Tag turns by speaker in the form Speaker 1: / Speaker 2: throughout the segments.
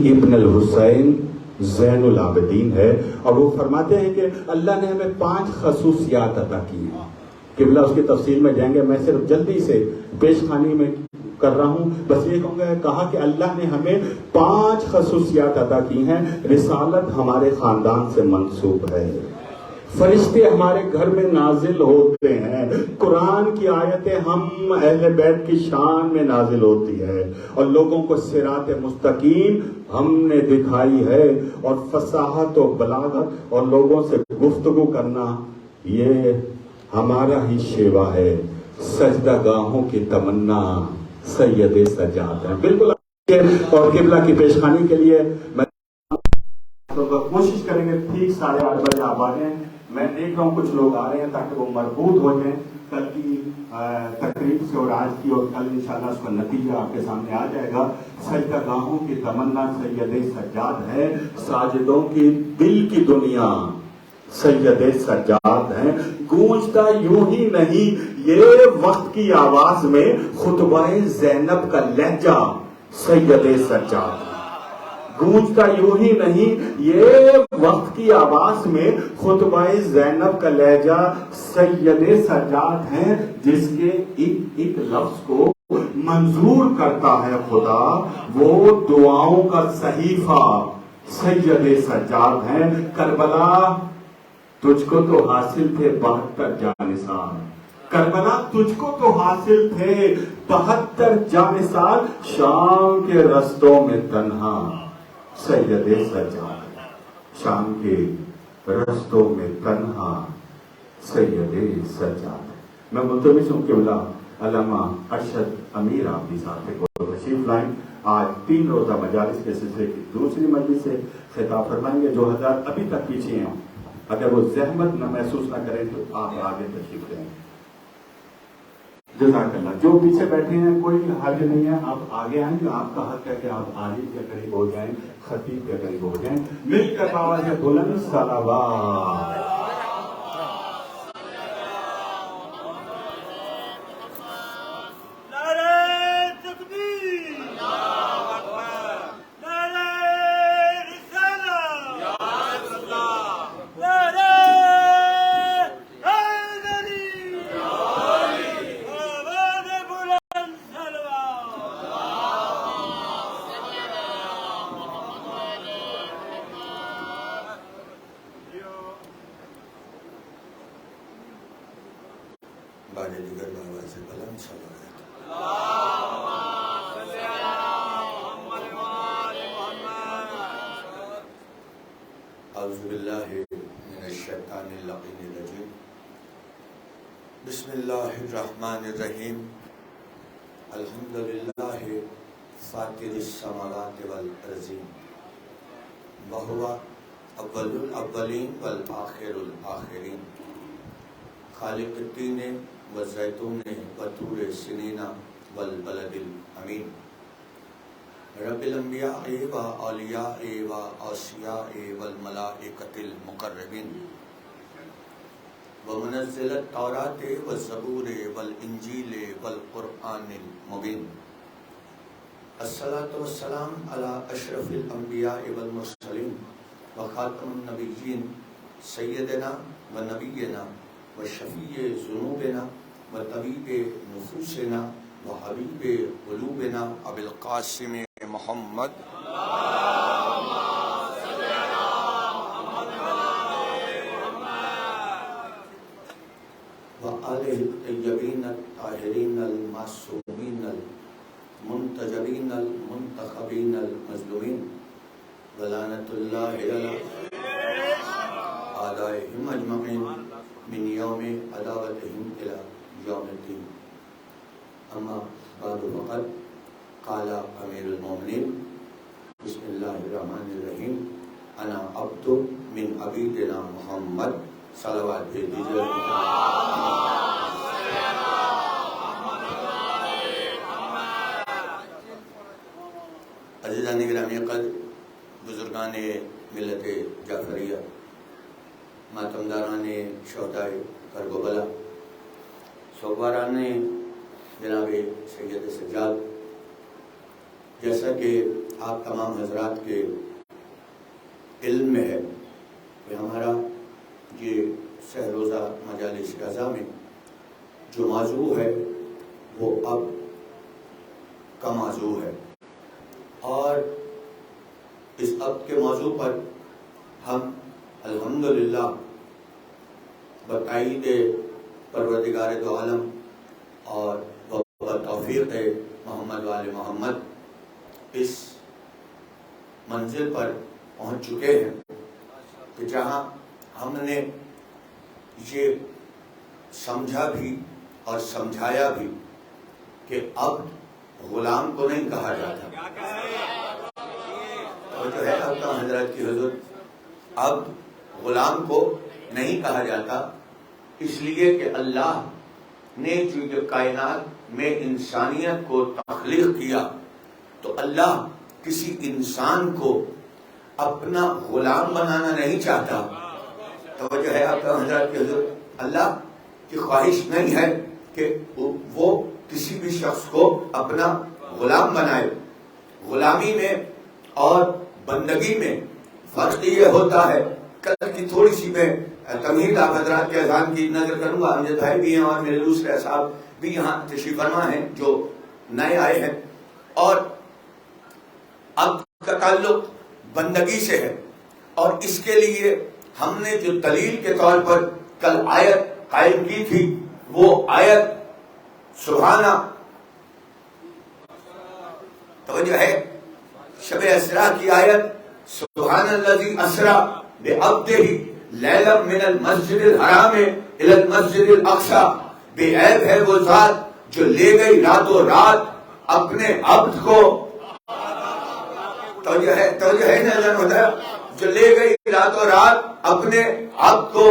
Speaker 1: ابن الحسین زین العابدین ہے، اور وہ فرماتے ہیں کہ اللہ نے ہمیں 5 خصوصیات عطا کی ہیں۔ قبلہ اس کی تفصیل میں جائیں گے، میں صرف جلدی سے پیش خانی میں کر رہا ہوں، بس یہ کہوں گا، کہا کہ اللہ نے ہمیں 5 خصوصیات عطا کی ہیں۔ رسالت ہمارے خاندان سے منسوب ہے، فرشتے ہمارے گھر میں نازل ہوتے ہیں، قرآن کی آیتیں ہم اہل بیت کی شان میں نازل ہوتی ہے، اور لوگوں کو صراط مستقیم ہم نے دکھائی ہے، اور فصاحت و بلاغت اور لوگوں سے گفتگو کرنا یہ ہمارا ہی شیوا ہے۔ سجدہ گاہوں کی تمنا سید سجاد ہے۔ بالکل، اور قبلہ کی پیشخانی کے لیے میں کوشش کریں گے ٹھیک 8:30 بجے آپ آ جائیں۔ میں دیکھ رہا ہوں کچھ لوگ آ رہے ہیں تاکہ وہ مربوط ہو جائیں کل کی تقریب سے اور آج کی، اور کل انشاءاللہ اس کا نتیجہ آپ کے سامنے آ جائے گا۔ سجدہ گاہوں کی تمنا سید سجاد ہے، ساجدوں کی دل کی دنیا سید سجاد ہیں۔ گونجتا یوں ہی نہیں یہ وقت کی آواز میں خطبہ زینب کا لہجہ سید سجاد، گونجتا یوں ہی نہیں یہ وقت کی آواز میں خطبہ زینب کا لہجہ سید سجاد ہیں، جس کے ایک لفظ کو منظور کرتا ہے خدا، وہ دعاؤں کا صحیفہ سید سجاد ہیں۔ کربلا تجھ کو تو حاصل تھے 72 جانثار، کربلا تجھ کو تو حاصل تھے 72 جانثار، شام کے رستوں میں تنہا سید سجاد، شام کے رستوں میں تنہا سید سجاد۔ میں ملتمس ہوں قبلہ علامہ ارشد امیر عابدی صاحب کو تشریف لائیں، آج 3 روزہ مجالس کے سلسلے کی دوسری مجلس سے خطاب فرمائیں گے۔ جو حضرات ابھی تک پیچھے ہیں اگر وہ زحمت نہ محسوس نہ کریں تو آپ آگے تشریف لیں۔ جزاک اللہ۔ جو پیچھے بیٹھے ہیں کوئی حرج نہیں ہے، آپ آگے آئیں گے، آپ کا حق ہے کہ آپ عالم کے قریب ہو جائیں، خطیب کے قریب ہو جائیں۔ مل کر آواز ہے بلند صلوات۔
Speaker 2: اعوذ باللہ من الشیطان اللعین الرجیم، بسم اللہ الرحمن الرحیم، الحمدللہ فاطر السماوات والارضین، وہو اول الاولین والآخر الآخرین، خالق التین والزیتون وطور سنین والبلد الامین، رب الانبیاء و اولیاء و اوصیاء والملائکۃ المقربین، ومنزل التوراۃ والزبور والانجیل والقرآن المبین، الصلاۃ والسلام علی اشرف الانبیاء والمرسلین وخاتم النبیین سیدنا و نبینا و شفیع ذنوبنا و طبیب نفوسنا و حبیب قلوبنا ابی القاسم محمد و آلہ الطیبین الطاہرین المعصومین المنتجبین المنتخبین المظلومین ولعنۃ اللہ علی اعدائہم اجمعین من یوم عداوتہم الی یوم الدین، اما بعد فقد قال امیر المومنین بسم اللہ الرحمن الرحیم، انا عبد من عبیدنا محمد، صلوات بھیج دیجیے۔ عزیزان گرامی قدر، بزرگان ملت جعفریہ، ماتمداران شہداء کربلا، سوگواران جناب سید سجاد، جیسا کہ آپ تمام حضرات کے علم میں ہے کہ ہمارا یہ سہ روزہ مجالس رضا میں جو موضوع ہے وہ اب کا موضوع ہے، اور اس اب کے موضوع پر ہم الحمدللہ بتائید پروردگار دو عالم اور توفیق محمد وآل محمد اس منزل پر پہنچ چکے ہیں کہ جہاں ہم نے یہ سمجھا بھی اور سمجھایا بھی کہ اب غلام کو نہیں کہا جاتا، اور جو ہے اب کا حضرت کی حضور، اب غلام کو نہیں کہا جاتا، اس لیے کہ اللہ نے جو کائنات میں انسانیت کو تخلیق کیا تو اللہ کسی انسان کو اپنا غلام بنانا نہیں چاہتا۔ توجہ ہے آپ کا حضرت کے حضور، اللہ کی خواہش نہیں ہے کہ وہ کسی بھی شخص کو اپنا غلام بنائے۔ غلامی میں اور بندگی میں فرق یہ ہوتا ہے، کل کی تھوڑی سی میں تمہید آپ حضرات کے اذان کی نظر کروں گا، امجد بھائی بھی ہیں اور میرے دوسرے صاحب بھی یہاں تشریف فرما ہیں جو نئے آئے ہیں، اور اب کا تعلق بندگی سے ہے، اور اس کے لیے ہم نے جو دلیل کے طور پر کل آیت قائم کی تھی وہ آیت سبحانہ، توجہ ہے، شب اسراء کی آیت سبحان الذی اسرا بعبدہ لیلا من المسجد الحرام الی المسجد الاقصی، بے عیب ہے وہ ذات جو لے گئی راتوں رات اپنے عبد کو، توجہ ہے نظر ہوتا ہے، جو لے گئی راتوں رات اپنے عبد کو،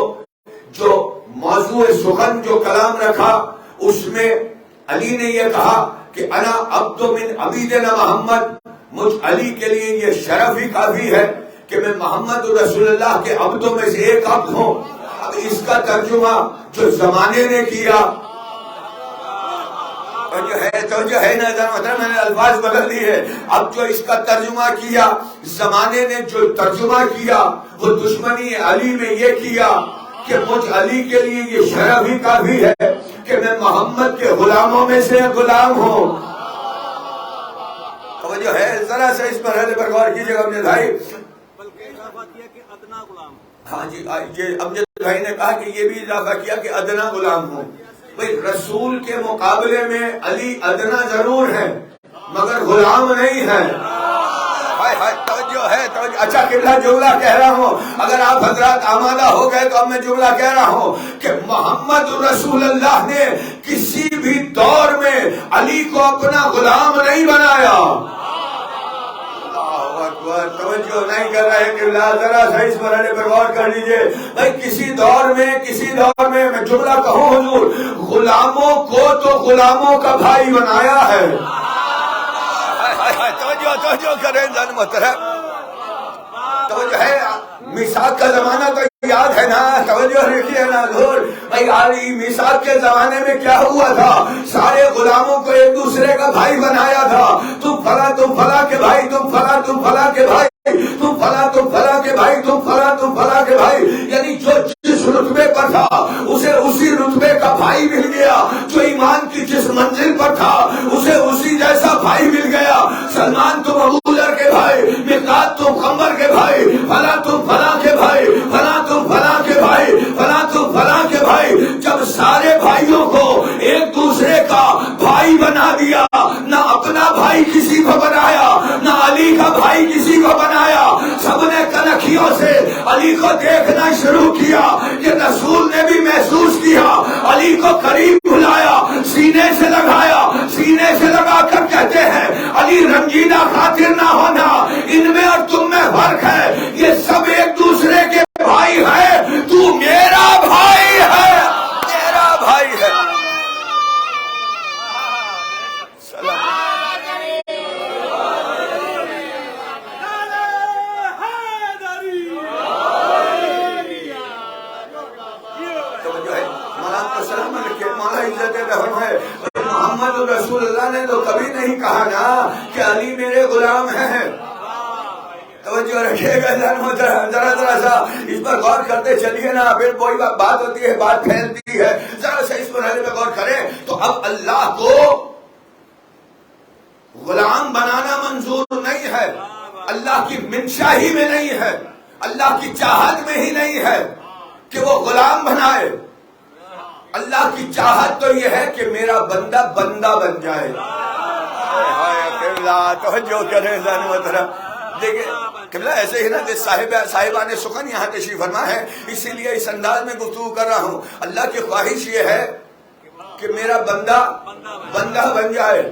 Speaker 2: جو موضوع سخن جو کلام رکھا اس میں علی نے یہ کہا کہ انا عبد من عبیدنا محمد، مجھ علی کے لیے یہ شرف ہی کافی ہے کہ میں محمد رسول اللہ کے عبدوں میں سے ایک عبد ہوں۔ اب اس کا ترجمہ جو زمانے نے کیا، توجہ ہے نظر مطلب میں نے الفاظ بدل دی ہے، اب جو اس کا ترجمہ کیا زمانے نے، جو ترجمہ کیا وہ دشمنی علی میں یہ کیا کہ مجھ علی کے لیے یہ شرف ہی کافی ہے کہ میں محمد کے غلاموں میں سے غلام ہوں۔ توجہ ہے، ذرا سے اس مرحلے پر غور کیجیے گا امجد بھائی،
Speaker 3: بلکہ اضافہ کیا کہ ادنا غلام،
Speaker 2: ہاں جی، یہ امجد بھائی نے کہا کہ یہ بھی اضافہ کیا کہ ادنا غلام ہوں۔ بھئی رسول کے مقابلے میں علی ادنا ضرور ہے مگر غلام نہیں ہے۔ توجہ ہے، توجہ، اچھا قبلہ جملہ کہہ رہا ہوں، اگر آپ حضرات آمادہ ہو گئے تو اب میں جملہ کہہ رہا ہوں کہ محمد رسول اللہ نے کسی بھی دور میں علی کو اپنا غلام نہیں بنایا۔ توجہ نہیں کر رہے کہ ذرا سا اس مرحلے پر غور کر لیجئے۔ بھائی کسی دور میں میں جملہ کہوں حضور، غلاموں کو تو غلاموں کا بھائی بنایا ہے۔ توجہ کریں جان محترم، توجہ ہے، میثاق کا زمانہ تو یاد ہے نا، توجہ رکھیے نا حضور۔ بھائی علی میثاق کے زمانے میں کیا ہوا تھا؟ سارے غلاموں کو ایک دوسرے کا بھائی بنایا تھا، تم فلاں کے بھائی، تم فلاں کے بھائی، تم فلاں کے بھائی، تم فلاں کے بھائی، یعنی جو جس رتبے پر تھا اسے اسی رتبے کا بھائی مل گیا، جو ایمان کی جس منزل پر تھا اسے اسی جیسا بھائی مل گیا۔ سلمان تم ابو ذر کے بھائی، مقداد تم خنبر کے بھائی، فلاں تم فلاں کے بھائی، فلاں تم فلاں کے بھائی، فلاں تم فلاں کے بھائی۔ جب سارے بھائیوں کو ایک دوسرے کا بھائی بنا دیا، نہ اپنا بھائی کسی کو بنایا، نہ علی کا بھائی کسی کو بنایا، سب نے کنکھیوں سے علی کو دیکھنا شروع کیا کہ رسول نے بھی محسوس کیا، علی کو قریب بلایا، سینے سے لگا کر کہتے ہیں علی رنجیدہ خاطر نہ ہونا، ان میں اور تم میں فرق ہے، یہ سب ایک دوسرے کے بھائی ہے، تو میرا بھائی ہے، میرا بھائی ہے۔ محمد رسول اللہ نے تو کبھی نہیں کہا نا کہ علی میرے غلام ہیں، توجہ رکھیے گا ذرا سا اس پر غور کرتے چلیے نا، پھر کوئی بات ہوتی ہے، بات پھیلتی ہے، ذرا سا اس مرحلے میں غور کریں تو اب اللہ کو غلام بنانا منظور نہیں ہے، اللہ کی منشا ہی میں نہیں ہے، اللہ کی چاہت میں ہی نہیں ہے کہ وہ غلام بنائے. اللہ کی چاہت تو یہ ہے کہ میرا بندہ بندہ بن جائے. توجہ کرے دیکھیں قبلہ ایسے ہی نا، صاحبان سخن یہاں تشریف فرما ہے، اسی لیے اس انداز میں گفتگو کر رہا ہوں. اللہ کی خواہش یہ ہے کہ میرا بندہ بندہ بن جائے.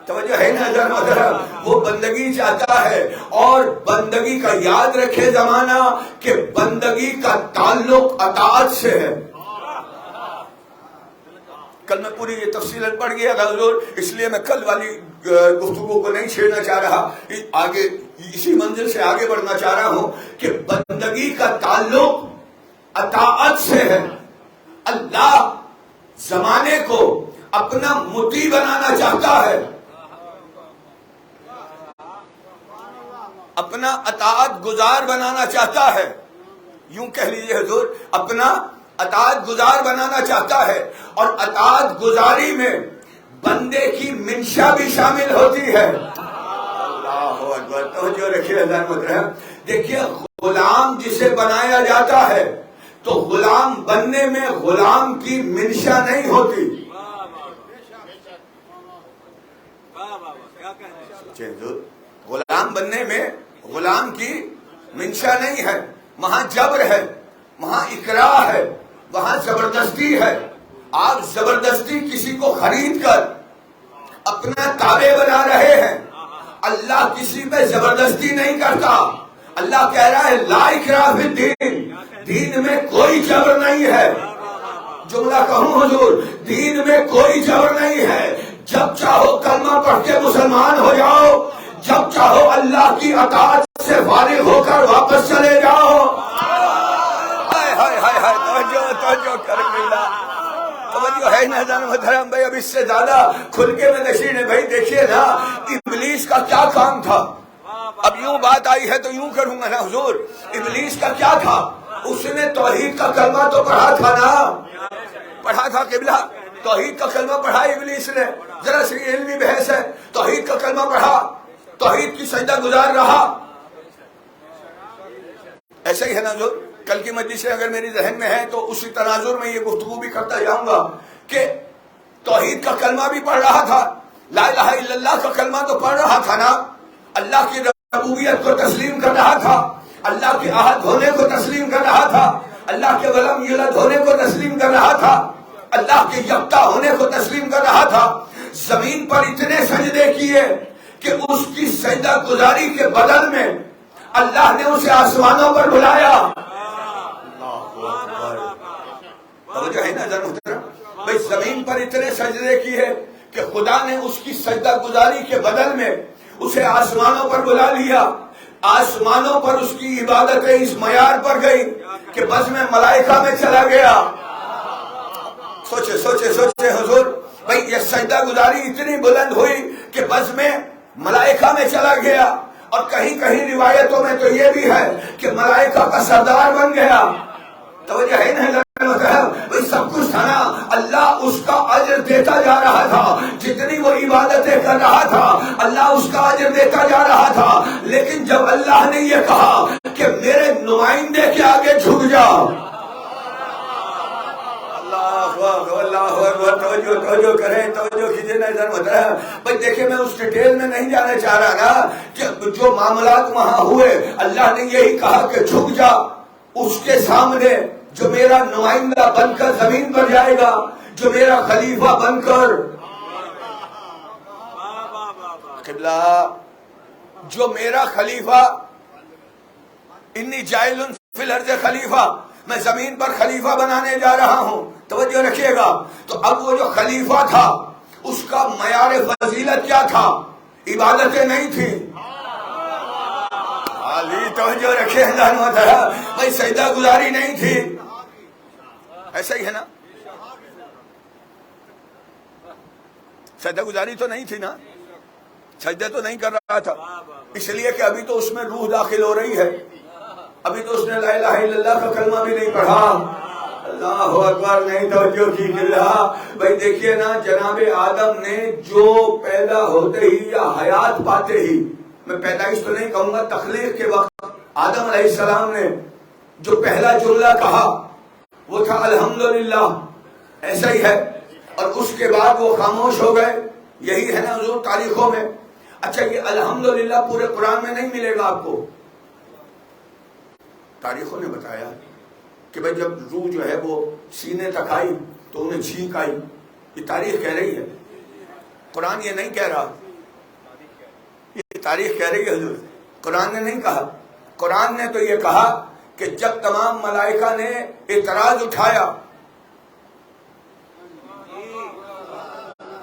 Speaker 2: توجہ ہے نا، وہ بندگی چاہتا ہے، اور بندگی کا یاد رکھے زمانہ کہ بندگی کا تعلق اطاعت سے ہے. کل میں پوری یہ تفصیل پڑھ گیا تھا حضور، اس لیے میں کل والی گفتگو کو نہیں چھیڑنا چاہ رہا، آگے اسی منزل سے آگے بڑھنا چاہ رہا ہوں کہ بندگی کا تعلق اطاعت سے ہے. اللہ زمانے کو اپنا مطیع بنانا چاہتا ہے، اپنا اطاعت گزار بنانا چاہتا ہے. یوں کہہ لیجئے حضور، اپنا اطاعت گزار بنانا چاہتا ہے، اور اطاعت گزاری میں بندے کی منشا بھی شامل ہوتی ہے. اللہ اکبر، توجہ رکھیے حضرت محترم. دیکھیے غلام جسے بنایا جاتا ہے تو غلام بننے میں غلام کی منشا نہیں ہوتی. غلام بننے میں غلام کی منشا نہیں ہے، وہاں جبر ہے، وہاں اکراہ ہے، وہاں زبردستی ہے. آپ زبردستی کسی کو خرید کر اپنا تابع بنا رہے ہیں. اللہ کسی پہ زبردستی نہیں کرتا. اللہ کہہ رہا ہے لا اکراہ فی الدین، دین میں کوئی جبر نہیں ہے. جملہ کہوں حضور، دین میں کوئی جبر نہیں ہے. جب چاہو کلمہ پڑھ کے مسلمان ہو جاؤ، جب چاہو اللہ کی اطاعت سے فارغ ہو کر واپس چلے جاؤ. توجہ کر ملا، توجہ ہے نا جان محترم بھائی. اب اس سے زیادہ کھل کے میں نشین ہے بھائی. دیکھیے نا ابلیس کا کیا کام تھا. اب یوں بات آئی ہے تو یوں کروں گا نا حضور، ابلیس کا کیا تھا؟ اس نے توحید کا کلمہ تو پڑھا تھا نا، پڑھا تھا قبلہ. توحید کا کلمہ پڑھا ابلیس نے، ذرا سی علمی بحث ہے. توحید کا کلمہ پڑھا، توحید کی سجدہ گزار رہا. ایسا ہی ہے نا حضور. کل کی مجلس سے اگر میری ذہن میں ہے تو اسی تناظر میں یہ گفتگو بھی کرتا جاؤں گا کہ توحید کا کلمہ بھی پڑھ رہا تھا، لا الہ الا اللہ کا کلمہ تو پڑھ رہا تھا نا، اللہ کی ربوبیت کو تسلیم کر رہا تھا، اللہ کے احد ہونے کو تسلیم کر رہا تھا، اللہ کے ولم یولد ہونے کو تسلیم کر رہا تھا، اللہ کے یکتا ہونے کو تسلیم کر رہا تھا. زمین پر اتنے سجدے کیے کہ اس کی سجدہ گزاری کے بدل میں اللہ نے اسے آسمانوں پر بلایا. توجہ ہے نا ذرا محترم بھائی. زمین پر اتنے سجدے کیے کہ خدا نے اس کی سجدہ گزاری کے بدل میں اسے آسمانوں پر بلا لیا. آسمانوں پر اس کی عبادتیں اس معیار پر گئی کہ بس میں ملائکہ میں چلا گیا. سوچے سوچے سوچے حضور بھائی، یہ سجدہ گزاری اتنی بلند ہوئی کہ بس میں ملائکہ میں چلا گیا. اور کہیں کہیں روایتوں میں تو یہ بھی ہے کہ ملائکہ کا سردار بن گیا. توجہ ہے نا سب کچھ تھا نا. اللہ اس کا اجر دیتا جا رہا تھا، جتنی وہ عبادتیں کر رہا تھا اللہ اس کا اجر دیتا جا رہا تھا. لیکن جب اللہ نے یہ کہا کہ میرے نمائندے کے آگے جھک جا، توجہ کریں، توجہ کیجیے نا ادھر محترم بھائی. دیکھیں میں اس ڈیٹیل میں نہیں جانا چاہ رہا نا کہ جو معاملات وہاں ہوئے اللہ نے یہی کہا کہ جھک جا اس کے سامنے جو میرا نمائندہ بن کر زمین پر جائے گا، جو میرا خلیفہ بن کر قبلہ، جو میرا خلیفہ، انی جاعل فی الارض خلیفہ، میں زمین پر خلیفہ بنانے جا رہا ہوں. توجہ رکھیے گا. تو اب وہ جو خلیفہ تھا اس کا معیار فضیلت کیا تھا؟ عبادتیں نہیں تھی. توجہ رکھے بھائی، سجدہ گزاری نہیں تھی. ایسا ہی ہے نا، سجدہ گزاری تو نہیں تھی نا. سجدے تو نہیں کر رہا تھا، اس لیے کہ ابھی تو اس میں روح داخل ہو رہی ہے، ابھی تو اس نے لا الہ الا اللہ کا کلمہ بھی نہیں پڑھا۔ اللہ اکبر، نہیں توجہ کی اللہ۔ بھائی دیکھیے نا، جناب آدم نے جو پیدا ہوتے ہی یا حیات پاتے ہی، میں پیدائش تو نہیں کہوں گا، تخلیق کے وقت آدم علیہ السلام نے جو پہلا جملہ کہا وہ تھا الحمدللہ، ایسا ہی ہے، اور اس کے بعد وہ خاموش ہو گئے۔ یہی ہے نا حضور تاریخوں میں۔ اچھا، یہ الحمدللہ پورے قرآن میں نہیں ملے گا آپ کو، تاریخوں نے بتایا کہ بھئی جب روح جو ہے وہ سینے تک آئی تو انہیں چھینک آئی، یہ تاریخ کہہ رہی ہے، قرآن یہ نہیں کہہ رہا، یہ تاریخ کہہ رہی ہے حضور، قرآن نے نہیں کہا۔ قرآن نے تو یہ کہا کہ جب تمام ملائکہ نے اعتراض اٹھایا،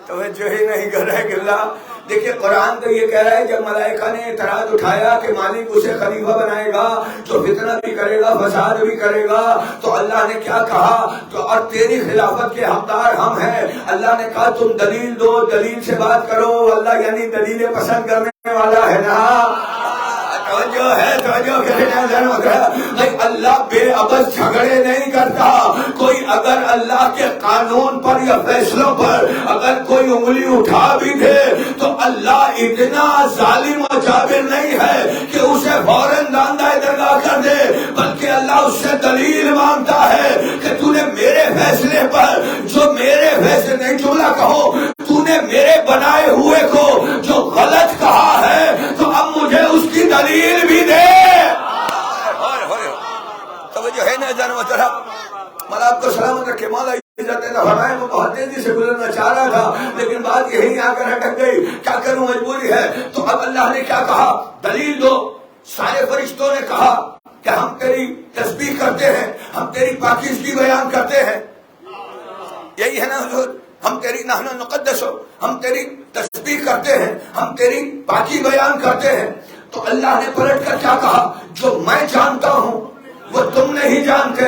Speaker 2: توجہ ہی نہیں کر رہے کہ اللہ، دیکھیں قرآن تو یہ کہہ رہا ہے جب ملائکہ نے اعتراض اٹھایا کہ مالک اسے خلیفہ بنائے گا جو فتنہ بھی کرے گا، فساد بھی کرے گا، تو اللہ نے کیا کہا؟ تو اور تیری خلافت کے حقدار ہم ہیں۔ اللہ نے کہا تم دلیل دو، دلیل سے بات کرو۔ اللہ یعنی دلیلیں پسند کرنے والا ہے نا، توجہ ہے، توجہ ہے۔ اللہ بے عبث جھگڑے نہیں کرتا۔ کوئی اگر اللہ کے قانون پر یا فیصلوں پر اگر کوئی انگلی اٹھا بھی دے تو اللہ اتنا ظالم و جابر نہیں ہے کہ اسے فوراً داندہ درگاہ کر دے، بلکہ اللہ اس سے دلیل مانگتا ہے کہ تو نے میرے فیصلے پر جو میرے فیصلے نہیں، جملہ کہو، تو نے میرے بنائے ہوئے کو جو غلط کہا ہے تو اب مجھے اس کی دلیل بھی دے۔ توجہ ہے نا جان محترم، مولا آپ کو سلامت رکھے، مولا عزت فرمائے۔ وہ بہت تیزی سے گزرنا چاہ رہا تھا لیکن بات یہی آ کر اٹک گئی، کیا کروں، مجبوری ہے۔ تو اب اللہ نے کیا کہا؟ دلیل دو۔ سارے فرشتوں نے کہا کہ ہم تیری تسبیح کرتے ہیں، ہم تیری پاکیزگی بیان کرتے ہیں۔ یہی ہے نا حضور، ہم تیری نحن نقدس، ہم تیری تسبیح کرتے ہیں، ہم تیری پاکی بیان کرتے ہیں۔ تو اللہ نے پلٹ کر کیا کہا؟ جو میں جانتا ہوں وہ تم نہیں جانتے،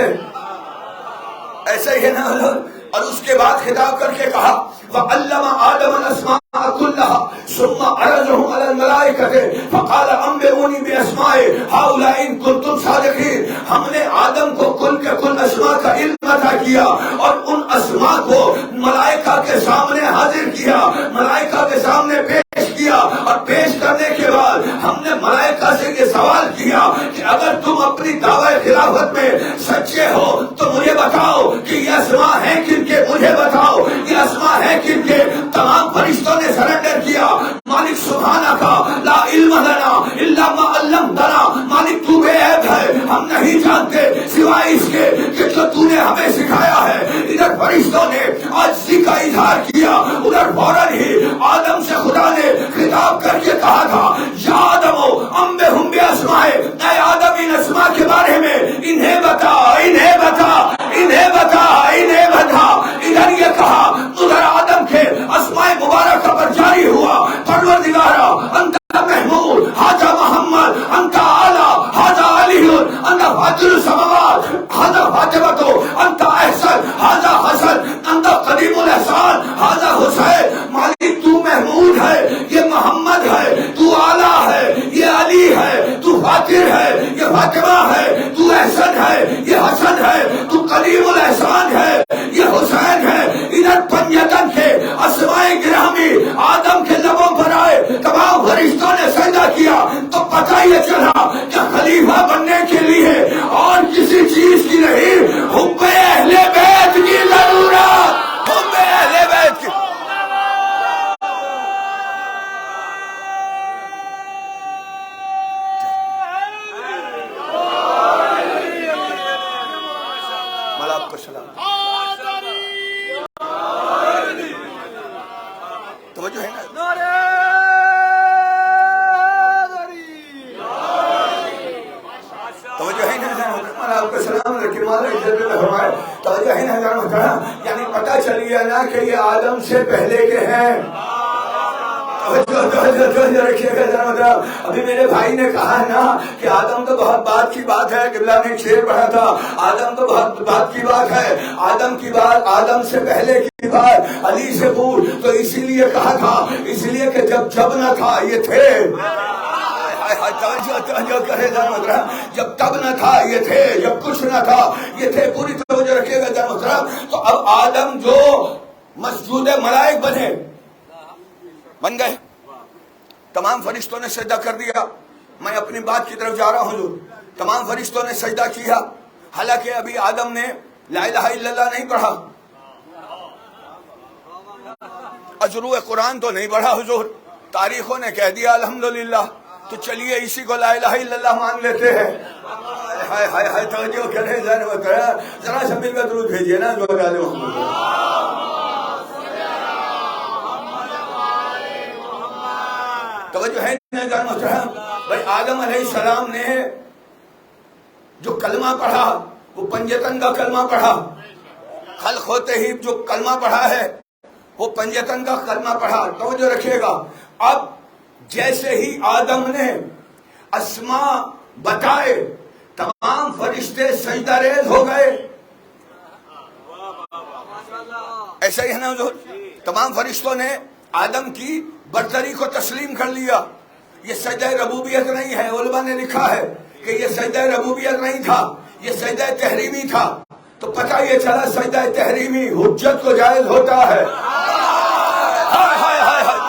Speaker 2: ایسا ہی ہے نا حضور۔ اور اس کے بعد خطاب کر کے کہا وَعَلَّمَ آدَمَ الْأَسْمَاءَ كُلَّهَا ثُمَّ عَرَضَهُمْ عَلَى الْمَلَائِكَةِ فَقَالَ أَنبِئُونِي بِأَسْمَاءِ هَؤُلَاءِ إِن كُنتُمْ صَادِقِينَ۔ ہم نے آدم کو کل کے کل اسماء کا علم عطا کیا اور ان اسماء کو ملائکہ کے سامنے حاضر کیا، ملائکہ کے سامنے پیش کیا، اور پیش کرنے کے بعد ہم نے ملائکہ سے یہ سوال کیا کہ اگر تم اپنی دعوی خلافت میں سچے ہو تو مجھے بتاؤ کہ یہ اسماء ہیں کن کے، مجھے بتاؤ یہ اسماء ہیں کن کے۔ تمام فرشتوں نے سرنڈر کیا، مالک سبحانہ کا لا علم لنا الا ما علمتنا، مالک تو بے عیب ہے، ہم نہیں جانتے سوائے اس کے کہ جو تو نے ہمیں سکھایا ہے۔ ادھر فرشتوں نے عاجزی کا اظہار کیا، ادھر فوراً ہی آدم سے خدا نے خطاب کر کے کہا تھا یا آدم انبئہم باسماء، اے آدم ان اسماء کے بارے میں انہیں بتا، انہیں بتا، انہیں بتا، انہیں بتا۔ ادھر یہ کہا، ادھر آدم کے اسماء مبارکہ پر جاری ہوا پروردگارا انت محمود، ھذا محمد، انت اعلی، ھذا علی، انت فاطر السماوات، ھذا فاطمہ، انت احسن، ھذا حسن، انت قدیم الاحسان، ھذا حسین۔ مالک تو محمود ہے، یہ محمد ہے، تو اعلی ہے، یہ علی ہے، تو فاطر ہے، یہ فاطمہ ہے، تو احسن ہے، یہ حسن ہے، تو قدیم الاحسان ہے، یہ حسین ہے۔ ادھر پنجتن کے اسماء گرامی آدم کے لبوں پر آئے، تمام فرشتوں نے سجدہ کیا، تو پتہ یہ چلا کہ خلیفہ بننے کے لیے اور کسی چیز کی نہیں، حب اہل بیت کی ضرورت، حب اہل بیت کی۔ ملاب کو سلام، توجہ ہے نا، توجہ ہے نا، آپ کا سلام لیکن والا عزت میں فرمائے، توجہ ہے نا جانا، یعنی پتہ چل گیا نا کہ یہ آدم سے پہلے کے ہیں، رکھیے گا. ابھی میرے بھائی نے کہا نا کہ آدم تو بہت بات کی بات ہے. قبلہ نے ایک شعر پڑھا تھا, آدم تو بہت بات کی بات ہے. آدم کی بات, آدم سے پہلے کی بات علی سے پوچھ. تو اسی لیے کہا تھا, اس لیے کہ جب نہ تھا یہ تھے. جب تب نہ تھا یہ تھے, جب کچھ نہ تھا یہ تھے. پوری توجہ رکھیے گا جان محترم. تو اب آدم جو مسجود ملائک بن گئے, تمام فرشتوں نے سجدہ کر دیا. میں اپنی بات کی طرف جا رہا ہوں. تمام فرشتوں نے سجدہ کیا, حالانکہ ابھی آدم نے لا الہ الا اللہ نہیں پڑھا, اجرو قرآن تو نہیں پڑھا حضور. تاریخوں نے کہہ دیا الحمدللہ. تو چلیے اسی کو لا الہ الا اللہ مان لیتے ہیں. ہائے ہائے ہائے توجہ کریں ذرا سا مل کر درود بھیجیے نا. توجہ ہے بھائی. آدم علیہ السلام نے جو کلمہ پڑھا وہ پنجتن کا کلمہ پڑھا. خلق ہوتے ہی جو کلمہ پڑھا ہے وہ پنجتن کا کلمہ پڑھا. توجہ رکھیے گا. اب جیسے ہی آدم نے اسماء بتائے, تمام فرشتے سجدہ ریز ہو گئے. ایسا ہی ہے نا حضور. تمام فرشتوں نے آدم کی برتری کو تسلیم کر لیا. یہ سجدہ ربوبیت نہیں ہے. علماء نے لکھا ہے کہ یہ سجدہ ربوبیت نہیں تھا, یہ سجدہ تحریمی تھا. تو پتہ یہ چلا سجدہ تحریمی حجت کو جائز ہوتا ہے.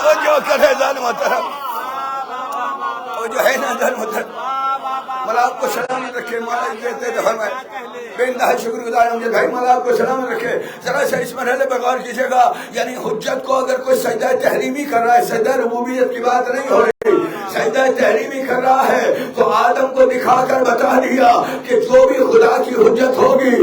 Speaker 2: تو جو کرے جان محترم, تو جو ہے نا جان محترم, مولا آپ کو سلامت رکھے. مولا کہتے تھے میں بے انتہا شکر گزار ہوں بھائی, مولا آپ کو سلامت رکھے. ذرا سا اس مرحلے پہ غور کیجیے گا. یعنی حجت کو اگر کوئی سجدہ تحریمی کر رہا ہے, سجدہ ربوبیت کی بات نہیں ہو رہی, سجدہ تحریمی کر رہا ہے, تو آدم کو دکھا کر بتا دیا کہ جو بھی خدا کی حجت ہوگی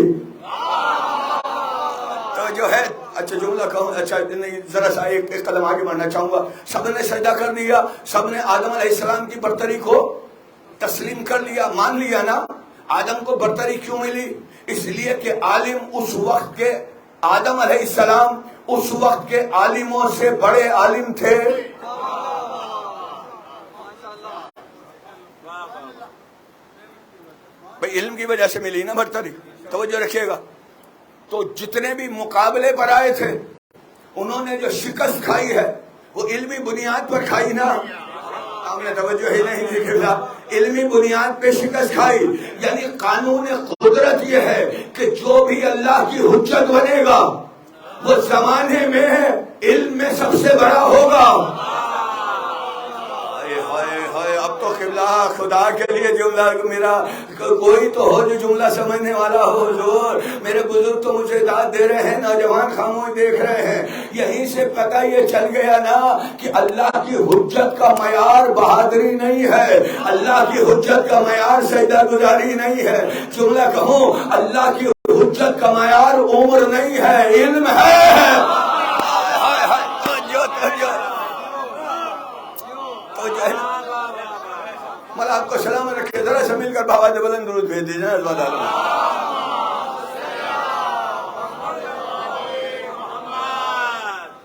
Speaker 2: تو جو ہے. اچھا جملہ کہوں, اچھا نہیں, ذرا سا ایک قدم آگے بڑھنا چاہوں گا. سب نے سجدہ کر دیا, سب نے آدم علیہ السلام کی برتری کو تسلیم کر لیا, مان لیا نا. آدم کو برتری کیوں ملی؟ اس لیے کہ عالم اس وقت کے, آدم علیہ السلام اس وقت کے عالموں سے بڑے عالم تھے. بھئی علم کی وجہ سے ملی نا برتری. توجہ رکھیے گا. تو جتنے بھی مقابلے پر آئے تھے انہوں نے جو شکست کھائی ہے وہ علمی بنیاد پر کھائی نا. آپ نے توجہ ہی نہیں دیکھی, علمی بنیاد پہ شکست کھائی. یعنی قانون قدرت یہ ہے کہ جو بھی اللہ کی حجت بنے گا وہ زمانے میں علم میں سب سے بڑا ہوگا. اب تو قبلہ خدا کے لیے جملہ میرا کوئی تو ہو جو جملہ سمجھنے والا ہو. حضور میرے بزرگ تو مجھے داد دے رہے ہیں, نوجوان خاموش دیکھ رہے ہیں. یہیں سے پتہ یہ چل گیا نا کہ اللہ کی حجت کا معیار بہادری نہیں ہے, اللہ کی حجت کا معیار سجدہ گزاری نہیں ہے. جملہ کہوں, اللہ کی حجت کا معیار عمر نہیں ہے, علم ہے. مولا آپ کو سلامت رکھے. ذرا سا مل کر بابا بلند درود بھیج دیجیے.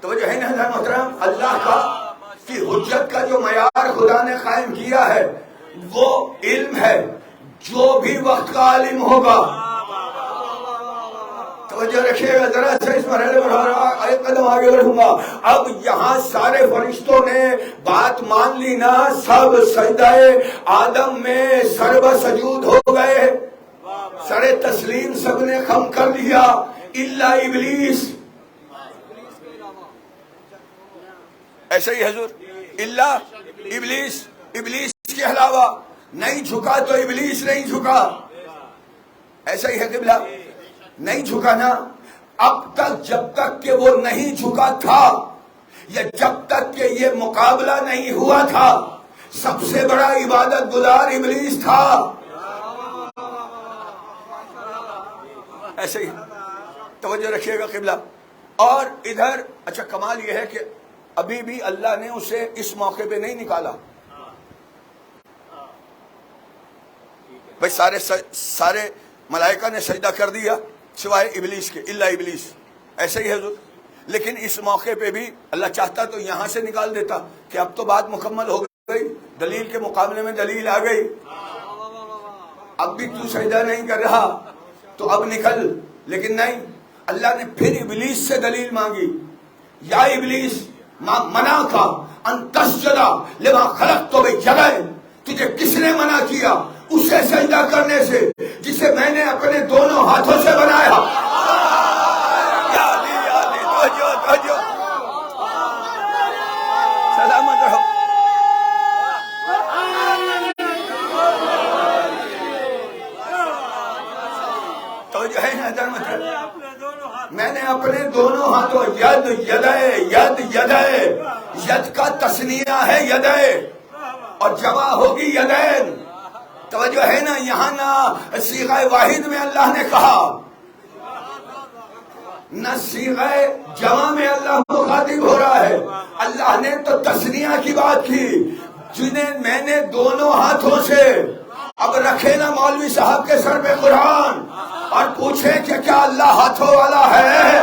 Speaker 2: تو جو ہے نا محترم, اللہ کا کی حجت کا جو معیار خدا نے قائم کیا ہے وہ علم ہے. جو بھی وقت کا عالم ہوگا, توجہ رکھیے گا. ذرا سا اس مرحلے پر ایک قدم آگے بڑھوں گا. اب یہاں سارے فرشتوں نے بات مان لی نا, سب سجدہ آدم میں سرب سجود ہو گئے, سر تسلیم سب نے خم کر لیا الا ابلیس. ایسا ہی حضور, الا ابلیس, ابلیس کے علاوہ نہیں جھکا تو ابلیس نہیں جھکا. ایسا ہی ہے قبلہ, نہیں جھکا نا. اب تک جب تک کہ وہ نہیں جھکا تھا یا جب تک کہ یہ مقابلہ نہیں ہوا تھا, سب سے بڑا عبادت گزار ابلیس تھا. ایسے ہی توجہ رکھیے گا قبلہ. اور ادھر اچھا کمال یہ ہے کہ ابھی بھی اللہ نے اسے اس موقع پہ نہیں نکالا. بھائی سارے ملائکہ نے سجدہ کر دیا سوائے ابلیس کے, الا ابلیس. ایسے ہی حضور لیکن اس موقع پہ بھی اللہ چاہتا تو یہاں سے نکال دیتا کہ اب تو بات مکمل ہو گئی، دلیل کے مقابلے میں دلیل آ گئی، اب بھی تو سجدہ نہیں کر رہا تو اب نکل. لیکن نہیں، اللہ نے پھر ابلیس سے دلیل مانگی. یا ابلیس منع کا ان تسجد لما خلقت بیدی، تجھے کس نے منع کیا اسے سجدہ کرنے سے جسے میں نے اپنے دونوں ہاتھوں سے بنایا. سلامت رہو. تو جو ہے نا میں نے اپنے دونوں ہاتھوں، ید یدے، ید یدے، ید کا تثنیہ ہے یدے اور جمع ہوگی یدین. توجہ ہے نا، یہاں نہ صیغہ واحد میں اللہ نے کہا نہ صیغہ جمع میں اللہ مخاطب ہو رہا ہے. اللہ نے تو تثنیہ کی بات کی، جنہیں میں نے دونوں ہاتھوں سے. اب رکھے نا مولوی صاحب کے سر پہ قرآن اور پوچھے کہ کیا اللہ ہاتھوں والا ہے؟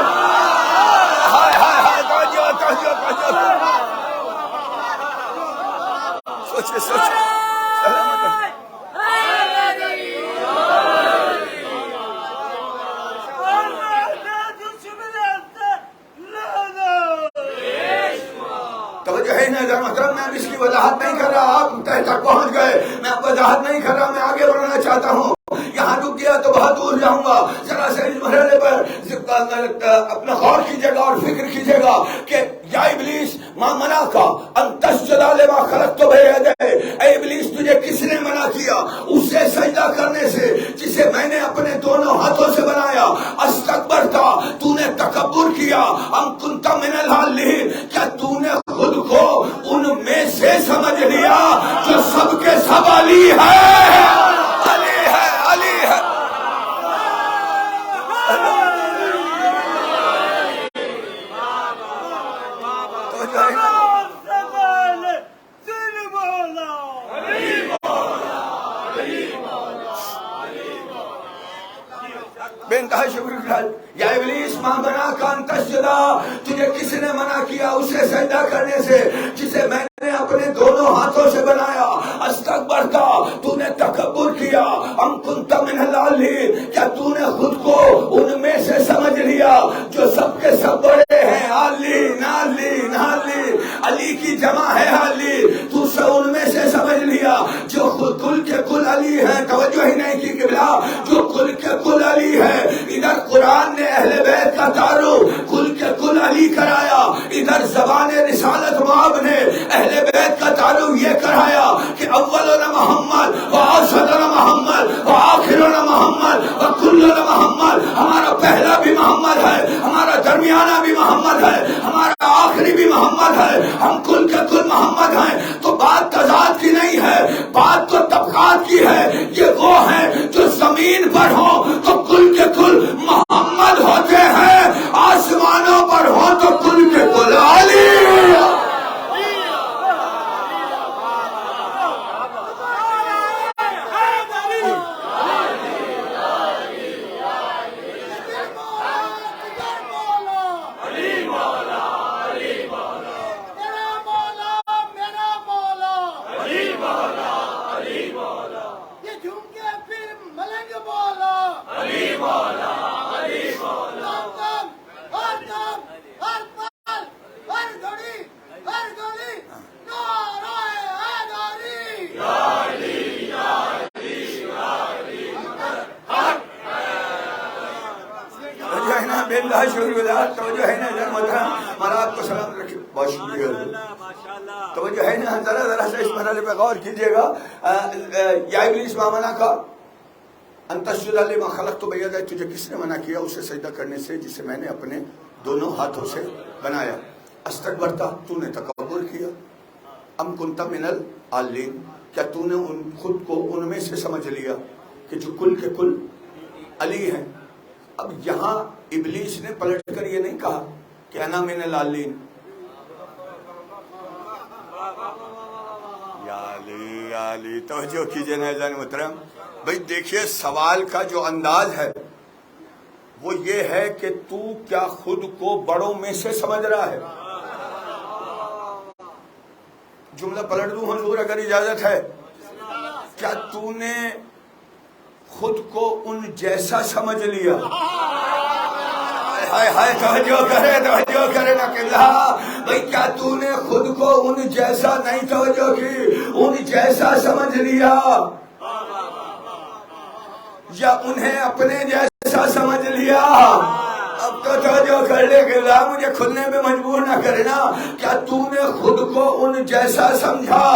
Speaker 2: ہائے ہائے ہائے، توجہ توجہ توجہ، سوچے سوچے. سلامت رہو. توجہ ہے نا محترم، میں اب اس کی وضاحت نہیں کر رہا، آپ تہ تک پہنچ گئے، میں اب وضاحت نہیں کر رہا، میں آگے بڑھنا چاہتا ہوں. یہاں رک گیا تو بہت دور جاؤں گا. ذرا سے اس مرحلے پر اپنا غور کیجیے گا اور فکر کیجیے گا کہ یا ابلیس ما منع کا ان تسجد لما خلقت بیدی، اے ابلیس تجھے کس نے منع کیا اسے سجدہ کرنے سے جسے میں نے اپنے دونوں ہاتھوں سے بنایا. استکبرتا، تو نے تکبر کیا. ام کنت من العالین، کیا تو نے خود کو ان میں سے سمجھ لیا جو سب کے سب علی ہے. علی ہے، علی ہے. تو جو ہے بے انتہا شکر. یا ابلیس ما منع کا ان تسجد، تجھے کس نے منع کیا اسے سجدہ کرنے سے جسے میں نے اپنے دونوں ہاتھوں سے بنایا. استکبرتا، تو نے تکبر کیا. ام کنت من العالین، کیا تو نے خود کو ان میں سے سمجھ لیا جو سب کے سب بڑے ہیں. عالین عالین عالین، علی کی جمع ہے علی. تو ان میں سے سمجھ لیا جو خود کل کے کل علی ہیں. توجہ ہی نہیں کی قبلہ، جو کل کے کل علی ہے. ادھر قرآن نے اہل بیت کا تعارف کل کے کل علی کرایا، ادھر زبان رسالت مآب نے اہل بیت کا تعارف یہ کرایا کہ اولنا محمد و اوسطنا محمد و آخرنا محمد و کلنا محمد. ہمارا پہلا بھی محمد ہے، ہمارا درمیانہ بھی محمد ہے، ہمارا آخری بھی محمد ہے. ہم کل کے کل محمد ہیں. تو بات تضاد کی نہیں ہے، بات تو طبقات کی ہے. یہ وہ ہیں جو زمین پر ہوں تو کل کے کل محمد ہوتے ہیں، آسمانوں پر ہوں تو کل کے کل علی. توجہ ہے نا، ذرا سے اس مرحلے پہ غور کیجیے گا. یا ابلیس ما منع کا ان تسجد لما خلقت بیدی، تجھے کس نے منع کیا اسے سجدہ کرنے سے جسے میں نے اپنے دونوں ہاتھوں سے بنایا. استکبرتا، تو نے تکبر کیا. ام کنت من العالین، کیا تو نے خود کو ان میں سے سمجھ لیا کہ جو کل کے کل علی ہیں. اب یہاں ابلیس نے پلٹ کر یہ نہیں کہا کہ انا من العالین. یا علی یا علی، توجہ کیجئے ناظرین محترم. بھئی دیکھیے سوال کا جو انداز ہے وہ یہ ہے کہ تو کیا خود کو بڑوں میں سے سمجھ رہا ہے؟ جملہ پلٹ دوں حضور اگر اجازت ہے. کیا تو نے خود کو ان جیسا سمجھ لیا؟ ہائے ہائے توجہ کرے نا قبلہ بھائی، کیا تو نے خود کو ان جیسا نہیں توجہ کی، ان جیسا سمجھ لیا، یا انہیں اپنے جیسا سمجھ لیا؟ اب تو توجہ کر لے قبلہ، مجھے کھلنے میں مجبور نہ کرنا. کیا تو نے خود کو ان جیسا سمجھا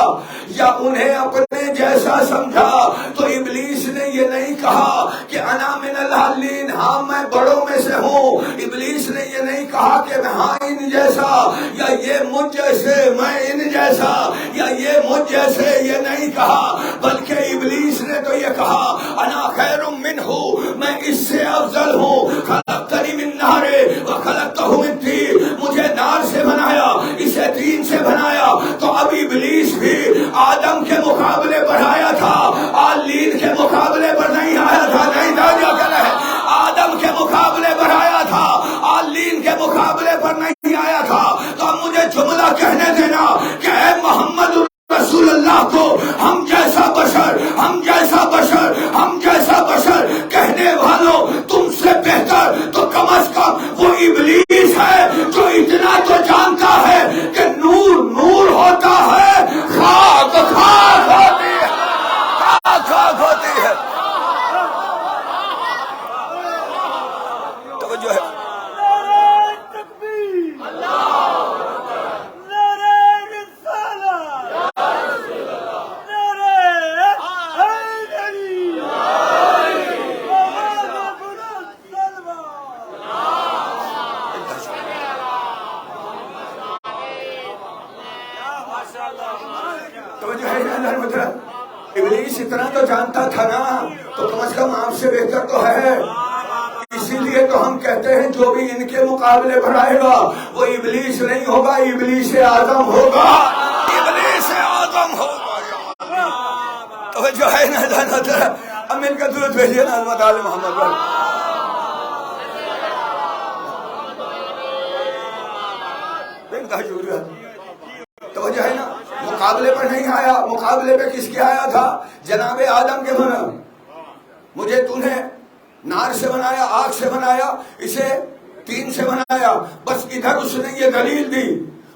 Speaker 2: یا انہیں اپنے جیسا سمجھا؟ تو ابلیس نے یہ نہیں کہا کہ انا من العالین، ہاں میں بڑوں میں سے ہوں. ابلیس نے یہ نہیں کہا کہ میں ہاں ان جیسا، یا یہ مجھ جیسے میں ان جیسا، یا یہ مجھ جیسے، یہ نہیں کہا. بلکہ ابلیس نے تو یہ کہا انا خیر منہ، میں اس سے افضل ہوں. خلقتنی من نار وخلقتہ من طین، مجھے نار سے بنایا، اسے طین سے بنایا. تو اب ابلیس بھی آدم کے مقابلے پر آیا تھا، آلین کے مقابلے پر نہیں آیا تھا. نہیں توجہ کرے، آدم کے مقابلے پر آیا تھا، آلین کے مقابلے پر نہیں آیا تھا. تو اب مجھے جملہ کہنے دینا کہ اے محمد رسول اللہ کو ہم جیسا بشر، ہم جیسا بشر، ہم جیسا بشر کہنے والوں تم سے بہتر تو کم از کم وہ ابلیس ہے جو اتنا تو جانتا ہے کہ نور نور ہوتا ہے، خاک خاک ہوتی ہے، خاک خاک ہوتی ہے. توجہ ہے. ابلیس اتنا تو جانتا تھا نا، تو کم از کم آپ سے بہتر تو ہے. اسی لیے تو ہم کہتے ہیں جو بھی ان کے مقابلے بڑھائے گا وہ ابلیس نہیں ہوگا، ابلیس اعظم ہوگا، ابلیس اعظم ہوگا. تو جو ہے نا اب ان کا درود بھیجیے نا حضرت آل محمد پر. تو جو ہے نا مقابلے پر نہیں آیا، مقابلے پہ کس کے آیا تھا؟ جناب آدم کے. بنا مجھے تو نے نار سے بنایا، آگ سے بنایا، اسے طین سے بنایا. بس ادھر اس نے یہ دلیل دی،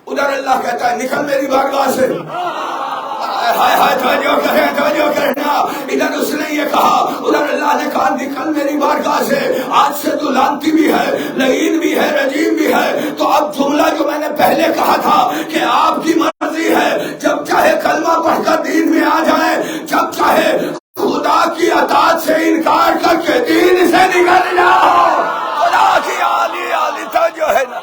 Speaker 2: ادھر اللہ کہتا ہے نکل میری بارگاہ سے. ہائے ہائے توجہ کرنا. ادھر اس نے یہ کہا، ادھر اللہ نے کہا نکل میری بارگاہ سے. آج سے تو لعنتی بھی ہے، لعین بھی ہے، رجیم بھی ہے. تو اب جملہ جو میں نے پہلے کہا تھا کہ آپ کی مرضی ہے، جب چاہے کلمہ پڑھ کر دین میں آ جائیں، جب چاہے خدا کی اطاعت سے انکار کر کے دین سے نکل جاؤ. خدا کی عالی عالی توجہ ہے نا.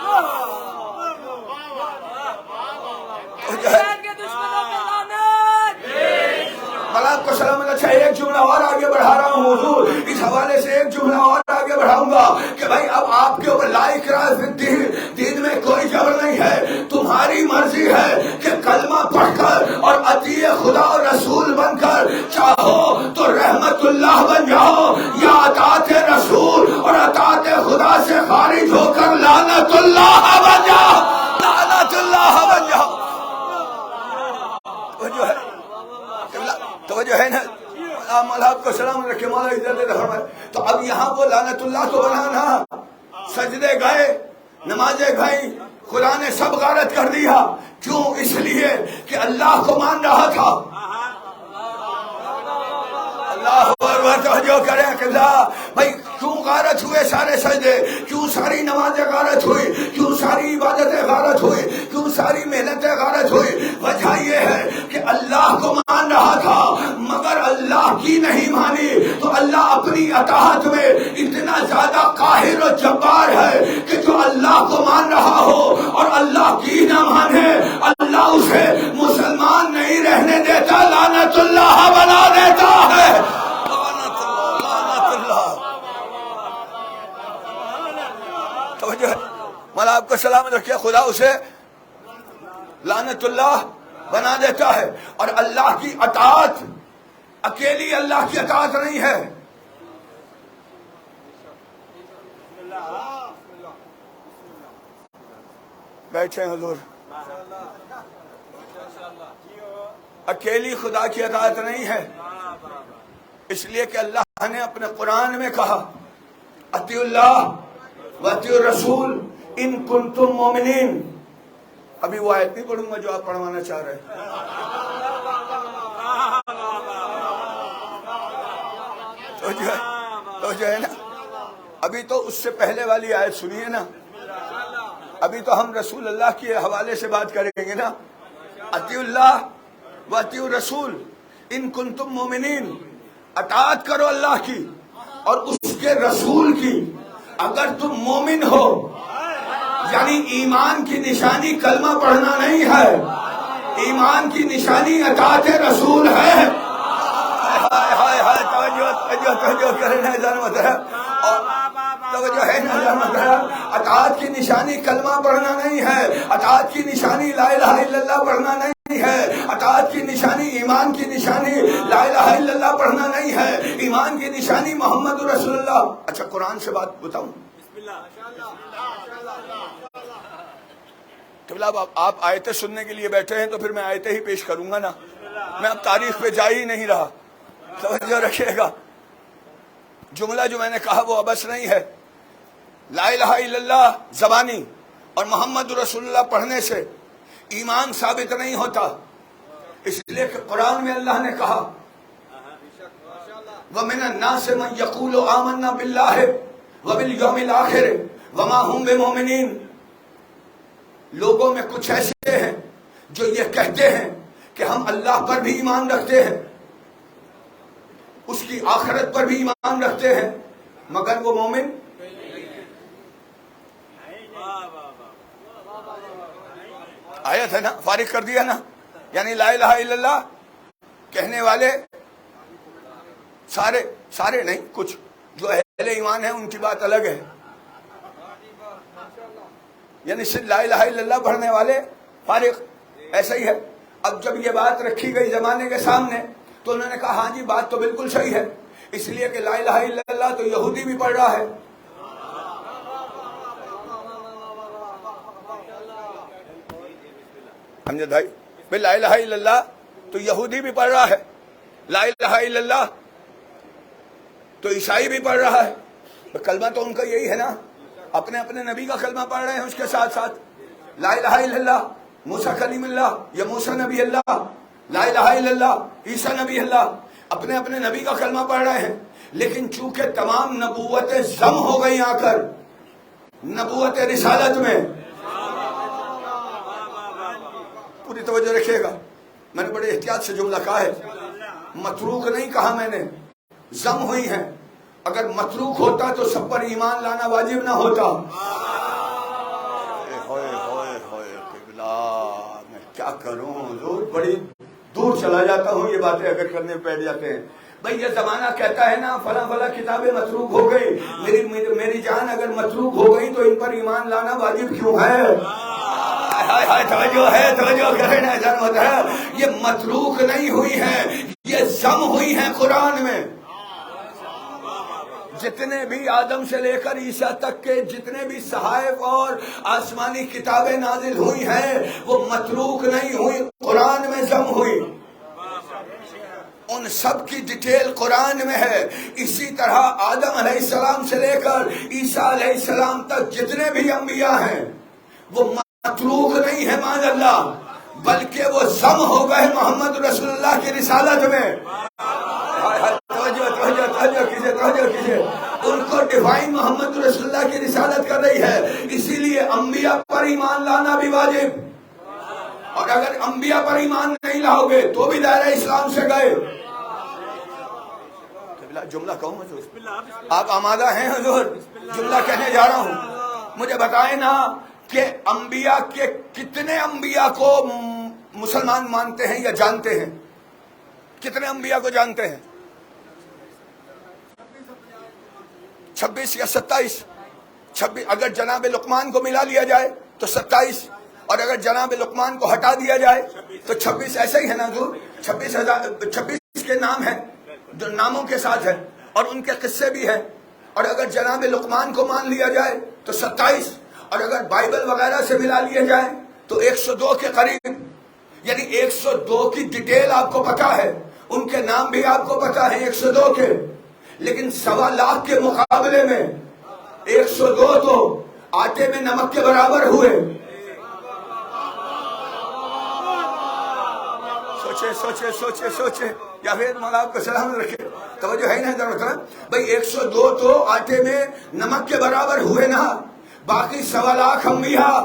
Speaker 2: آپ کو سلام. اچھا ایک جملہ اور آگے بڑھا رہا ہوں حضور، اس حوالے سے ایک جملہ اور آگے بڑھاؤں گا کہ بھائی اب آپ کے اوپر لا اکراہ فی الدین، دین میں کوئی جبر نہیں ہے. تمہاری مرضی ہے کہ کلمہ پڑھ کر اور اطیع خدا اور رسول بن کر چاہو تو رحمت اللہ بن جاؤ، یا اطاعت رسول اور اطاعت خدا سے خارج ہو کر لعنت اللہ بن جاؤ، لعنت اللہ بن جاؤ. جو ہے توجہ ہے نا. آپ کو سلام رکھے مولا عزت فرمائے. تو اب یہاں وہ لعنت اللہ کو بنانا، سجدے گئے، نمازیں گئیں، خدا نے سب غارت کر دیا. کیوں؟ اس لیے کہ اللہ کو مان رہا تھا. اللہ اکبر. توجہ کریں قبلہ بھائی، کیوں غارت ہوئے سارے سجدے؟ کیوں ساری نمازیں غارت ہوئی؟ کیوں ساری عبادتیں غارت ہوئی؟ کیوں ساری محنتیں غارت ہوئی؟ وجہ یہ ہے کہ اللہ کو مان رہا تھا مگر اللہ کی نہیں مانی. تو اللہ اپنی اطاعت میں اتنا زیادہ قاہر و جبار ہے کہ جو اللہ کو مان رہا ہو اور اللہ کی نہ مانے، اللہ اسے مسلمان نہیں رہنے دیتا، لعنت اللہ بنا دیتا ہے. مولا آپ کو سلامت رکھے. خدا اسے لعنت اللہ بنا دیتا ہے. اور اللہ کی اطاعت اکیلی اللہ کی اطاعت نہیں ہے.
Speaker 4: بیٹھے حضور. اکیلی خدا کی اطاعت نہیں ہے، اس لیے کہ اللہ نے اپنے قرآن میں کہا اطیعوا اللہ واطیعوا الرسول ان کنتم مومنین. ابھی وہ آیت نہیں پڑھوں گا جو آپ پڑھوانا چاہ رہے ہیں. تو جو ہے نا، ابھی تو اس سے پہلے والی آیت سنیے نا. ابھی تو ہم رسول اللہ کے حوالے سے بات کریں گے نا. اطیعوا اللہ واطیعوا الرسول ان کنتم مومنین. اطاعت کرو اللہ کی اور اس کے رسول کی اگر تم مومن ہو. یعنی ایمان کی نشانی کلمہ پڑھنا نہیں ہے، ایمان کی نشانی اطاعت رسول ہے. توجہ کرنا توجہ ہے نا. اطاعت کی نشانی کلمہ پڑھنا نہیں ہے، اطاعت کی نشانی لا الہ الا اللہ پڑھنا نہیں ہے، اطاعت کی نشانی ایمان کی نشانی لا الہ الا اللہ پڑھنا نہیں ہے، ایمان کی نشانی محمد رسول اللہ. اچھا قرآن سے بات بتاؤں. قبلہ آپ آیتیں سننے کے لیے بیٹھے ہیں تو پھر میں آیتیں ہی پیش کروں گا نا. میں اب تاریخ پہ جا ہی نہیں رہا. توجہ رکھیے گا. جملہ جو میں نے کہا وہ ابس نہیں ہے. لا الہ الا اللہ زبانی اور محمد رسول اللہ پڑھنے سے ایمان ثابت نہیں ہوتا، اس لیے کہ قرآن میں اللہ نے کہا وَمِنَ النَّاسِ مَن يَقُولُ آمَنَّا بِاللَّهِ وَبِالْيَوْمِ الْآخِرِ وَمَا هُمْ بِمُؤْمِنِينَ. لوگوں میں کچھ ایسے ہیں جو یہ کہتے ہیں کہ ہم اللہ پر بھی ایمان رکھتے ہیں، اس کی آخرت پر بھی ایمان رکھتے ہیں، مگر وہ مومن آیت ہے نا. فارغ کر دیا نا. یعنی لا الہ الا اللہ کہنے والے سارے نہیں، کچھ جو اہل ایمان ہیں ان کی بات الگ ہے. یعنی صرف لا الہ الا اللہ پڑھنے والے فارغ. ایسا ہی ہے. اب جب یہ بات رکھی گئی زمانے کے سامنے تو انہوں نے کہا ہاں جی بات تو بالکل صحیح ہے، اس لیے کہ لا الہ الا اللہ تو یہودی بھی پڑھ رہا ہے. سمجھے بھائی؟ لا الہ الا اللہ تو یہودی بھی پڑھ رہا ہے، لا الہ الا اللہ تو عیسائی بھی پڑھ رہا ہے. کلمہ تو ان کا یہی ہے نا، اپنے اپنے نبی کا کلمہ پڑھ رہے ہیں. اس کے ساتھ ساتھ لا الہ الا اللہ موسیٰ کلیم اللہ یا موسیٰ نبی اللہ، لا الہ الا اللہ عیسیٰ نبی اللہ، اپنے اپنے نبی کا کلمہ پڑھ رہے ہیں. لیکن چونکہ تمام نبوتیں ضم ہو گئی آ کر نبوت رسالت میں. پوری توجہ رکھیے گا. میں نے بڑے احتیاط سے جملہ کہا ہے، متروک نہیں کہا میں نے، ضم ہوئی ہیں. اگر متروک ہوتا تو سب پر ایمان لانا واجب نہ ہوتا. میں کیا کروں حضور، بڑی دور چلا جاتا ہوں یہ باتیں اگر کرنے بیٹھ جاتے ہیں. بھئی یہ زمانہ کہتا ہے نا فلاں فلاں کتابیں متروک ہو گئی، میری جان اگر متروک ہو گئی تو ان پر ایمان لانا واجب کیوں ہے؟ توجہ ہے، توجہ کرنا ضرورت ہے. یہ متروک نہیں ہوئی ہے، یہ ضم ہوئی ہیں قرآن میں. جتنے بھی آدم سے لے کر عیسیٰ تک کے جتنے بھی صحائف اور آسمانی کتابیں نازل ہوئی ہیں وہ متروک نہیں ہوئی، قرآن میں ضم ہوئی. ان سب کی ڈیٹیل قرآن میں ہے. اسی طرح آدم علیہ السلام سے لے کر عیسیٰ علیہ السلام تک جتنے بھی انبیاء ہیں وہ متروک نہیں ہے معاذ اللہ، بلکہ وہ ضم ہو گئے محمد رسول اللہ کی رسالت میں. توجہ کیجئے. ان کو ڈیوائن محمد رسول اللہ کی رسالت کر رہی ہے، اسی لیے انبیاء پر ایمان لانا بھی واجب. اور اگر انبیاء پر ایمان نہیں لاؤ گے تو بھی دائرہ اسلام سے گئے. جملہ کہوں حضور؟ آپ آمادہ ہیں حضور؟ جملہ کہنے جا رہا ہوں. مجھے بتائیں نا کہ انبیاء کے کتنے انبیاء کو مسلمان مانتے ہیں یا جانتے ہیں؟ کتنے انبیاء کو جانتے ہیں؟ 26 یا 27؟ 26 اگر جناب لقمان کو ملا لیا جائے تو 27، اور اگر جناب لقمان کو ہٹا دیا جائے تو 26. ایسا ہی ہے نا حضور؟ 26 کے نام ہیں جو ناموں کے ساتھ ہے اور ان کے قصے بھی ہیں. اور اگر جناب لقمان کو مان لیا جائے تو 27، اور اگر بائبل وغیرہ سے ملا لیے جائیں تو 102 کے قریب، یعنی 102 کی ڈیٹیل آپ کو پتا ہے، ان کے نام بھی آپ کو پتا ہے 102 کے، لیکن 1.25 لاکھ کے مقابلے میں 102 تو آٹے میں نمک کے برابر ہوئے۔ سوچے یا پھر مولا آپ کو سلامت رکھے، توجہ ہے نا ضرورت بھائی، 102 تو آٹے میں نمک کے برابر ہوئے نا، باقی 1.25 لاکھ انبیاء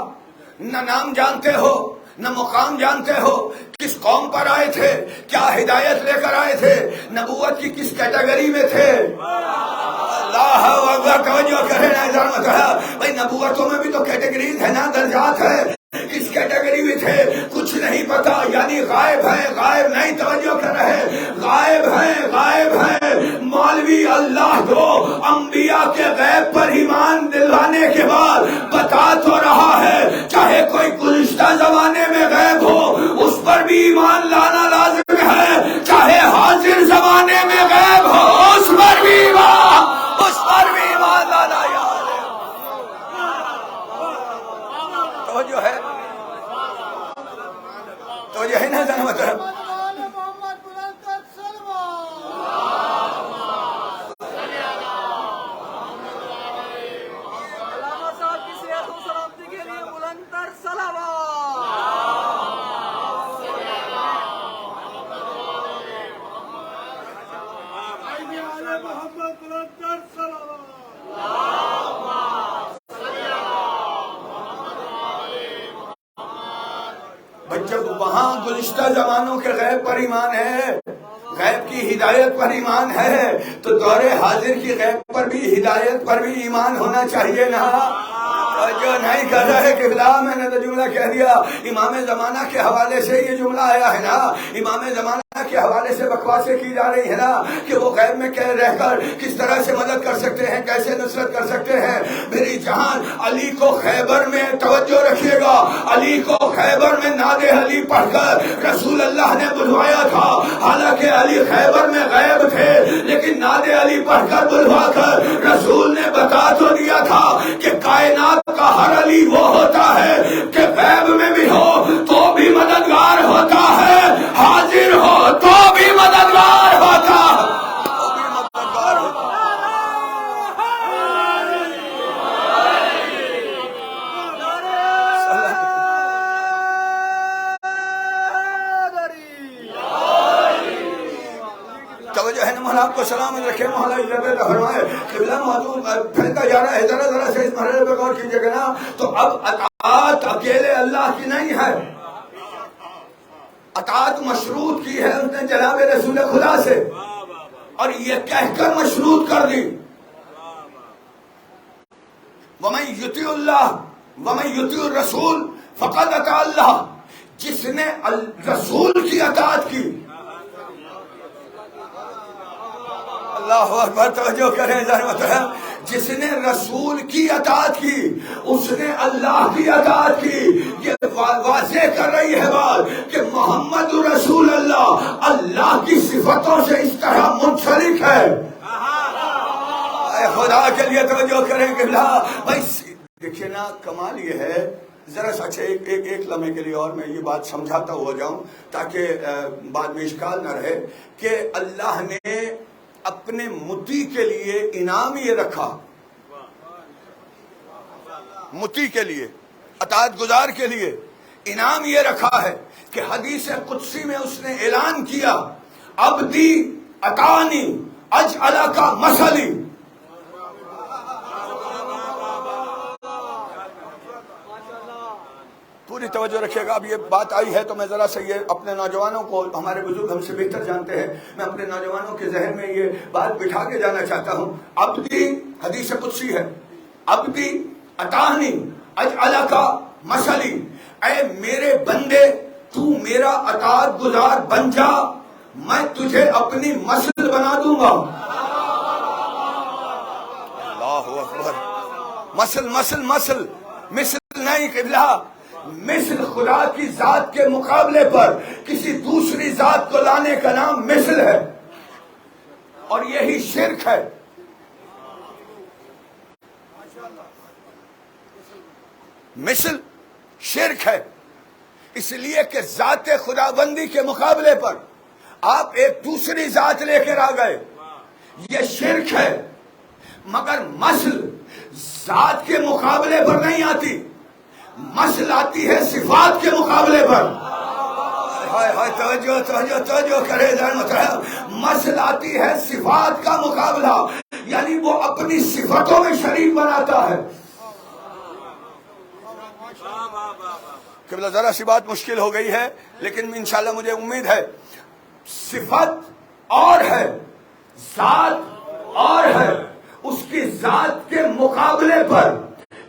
Speaker 4: نہ نام جانتے ہو نہ مقام جانتے ہو، کس قوم پر آئے تھے، کیا ہدایت لے کر آئے تھے، نبوت کی کس کیٹیگری میں تھے۔ اللہ اکبر، توجہ کرے نا ضرورت ہے بھائی، نبوتوں میں بھی تو کیٹیگریز ہے نا، درجات ہے، کس کیٹیگری میں تھے کچھ نہیں پتا، یعنی غائب ہے، غائب نہیں، توجہ کر رہے، غائب ہے۔ مولوی اللہ کو انبیاء کے غیب پر ایمان دلانے کے بعد بتا تو رہا ہے، چاہے کوئی گزشتہ زمانے میں غیب ہو اس پر بھی ایمان لانا لازم ہے، چاہے حاضر زمانے میں غیب ہو اس پر بھی ایمان لانا یاد ہے۔ توجہ ہے، توجہ ہے نا ذرا مطلب جب وہاں گزشتہ زمانوں کے غیب پر ایمان ہے، غیب کی ہدایت پر ایمان ہے، تو دور حاضر کی غیب پر بھی ہدایت پر بھی ایمان ہونا چاہیے نا۔ جو نہیں کر رہے قبلہ، میں نے تو جملہ کہہ دیا، امام زمانہ کے حوالے سے یہ جملہ آیا ہے نا، امام زمانہ کے حوالے سے بکواسیں کی جا رہی ہے نا کہ وہ غیب میں رہ کر کس طرح سے مدد کر سکتے ہیں، کیسے نصرت کر سکتے ہیں۔ میری جان، علی کو خیبر میں، توجہ رکھیے گا، علی کو خیبر میں ناد علی پڑھ کر رسول اللہ نے بلوایا تھا، حالانکہ علی خیبر میں غیب تھے، لیکن ناد علی پڑھ کر بلوا کر رسول نے بتا تو دیا تھا کہ کائنات کا ہر علی وہ ہوتا ہے کہ غیب میں بھی ہو تو بھی مددگار ہوتا ہے، حاضر ہو تو بھی مددگار ہوتا ہے، توجہ ہے نا مولا آپ کو سلامت رکھے، مولا عزت فرمائے، قبلہ موضوع پھیلتا جا رہا ہے، ذرا سے اس مرحلے پہ غور کیجیے گا نا، تو اب اطاعت اکیلے اللہ کی نہیں ہے، اطاعت مشروط کی ہے اس نے جناب رسول خدا سے، اور یہ کہہ کر مشروط کر دی، وَمَن يُطِعِ اللَّهَ وَمَن يُطِعِ الرَّسُولَ فَقَدْ أَطَاعَ اللَّهَ، جس نے رسول کی اطاعت کی، اللہ اکبر، توجہ کریں ذرا، جس نے رسول کی اطاعت کی اس نے اللہ کی اطاعت کی۔ یہ واضح کر رہی ہے بات کہ محمد رسول اللہ اللہ کی صفتوں سے اس طرح منسلک ہے۔ اے خدا کے لیے توجہ کریں کہ بھائی دیکھیے نا، کمال یہ ہے، ذرا سا اچھا ایک لمحے کے لیے اور میں یہ بات سمجھاتا ہوا جاؤں تاکہ بعد میں اشکال نہ رہے کہ اللہ نے اپنے مطیع کے لیے انعام یہ رکھا، مطیع کے لیے، اطاعت گزار کے لیے انعام یہ رکھا ہے کہ حدیث قدسی میں اس نے اعلان کیا، عبدی اطاعنی اجعلک مثلی۔ پوری توجہ رکھیے گا، اب یہ بات آئی ہے تو میں ذرا سے یہ اپنے نوجوانوں کو، ہمارے بزرگ ہم سے بہتر جانتے ہیں، میں اپنے نوجوانوں کے ذہن میں یہ بات بٹھا کے جانا چاہتا ہوں۔ عبدی حدیث قدسی ہے، عبدی اطاعنی اجعلک مثلی، اے میرے بندے تو میرا اطاعت گزار بن جا، میں تجھے اپنی مثل بنا دوں گا۔ اللہ اکبر، مثل نہیں قبلہ، مثل خدا کی ذات کے مقابلے پر کسی دوسری ذات کو لانے کا نام مثل ہے، اور یہی شرک ہے۔ مثل شرک ہے، اس لیے کہ ذات خدا بندی کے مقابلے پر آپ ایک دوسری ذات لے کر آ گئے، یہ شرک ہے۔ مگر مثل ذات کے مقابلے پر نہیں آتی، مثل آتی ہے صفات کے مقابلے پر۔ ہائے ہائے، توجہ توجہ توجہ کرے ذرا محترم، مثل آتی ہے صفات کا مقابلہ، یعنی وہ اپنی صفتوں میں شریک بناتا ہے۔ قبلہ ذرا سی بات مشکل ہو گئی ہے، لیکن انشاءاللہ مجھے امید ہے صفت اور ہے، ذات اور ہے، اس کی ذات کے مقابلے پر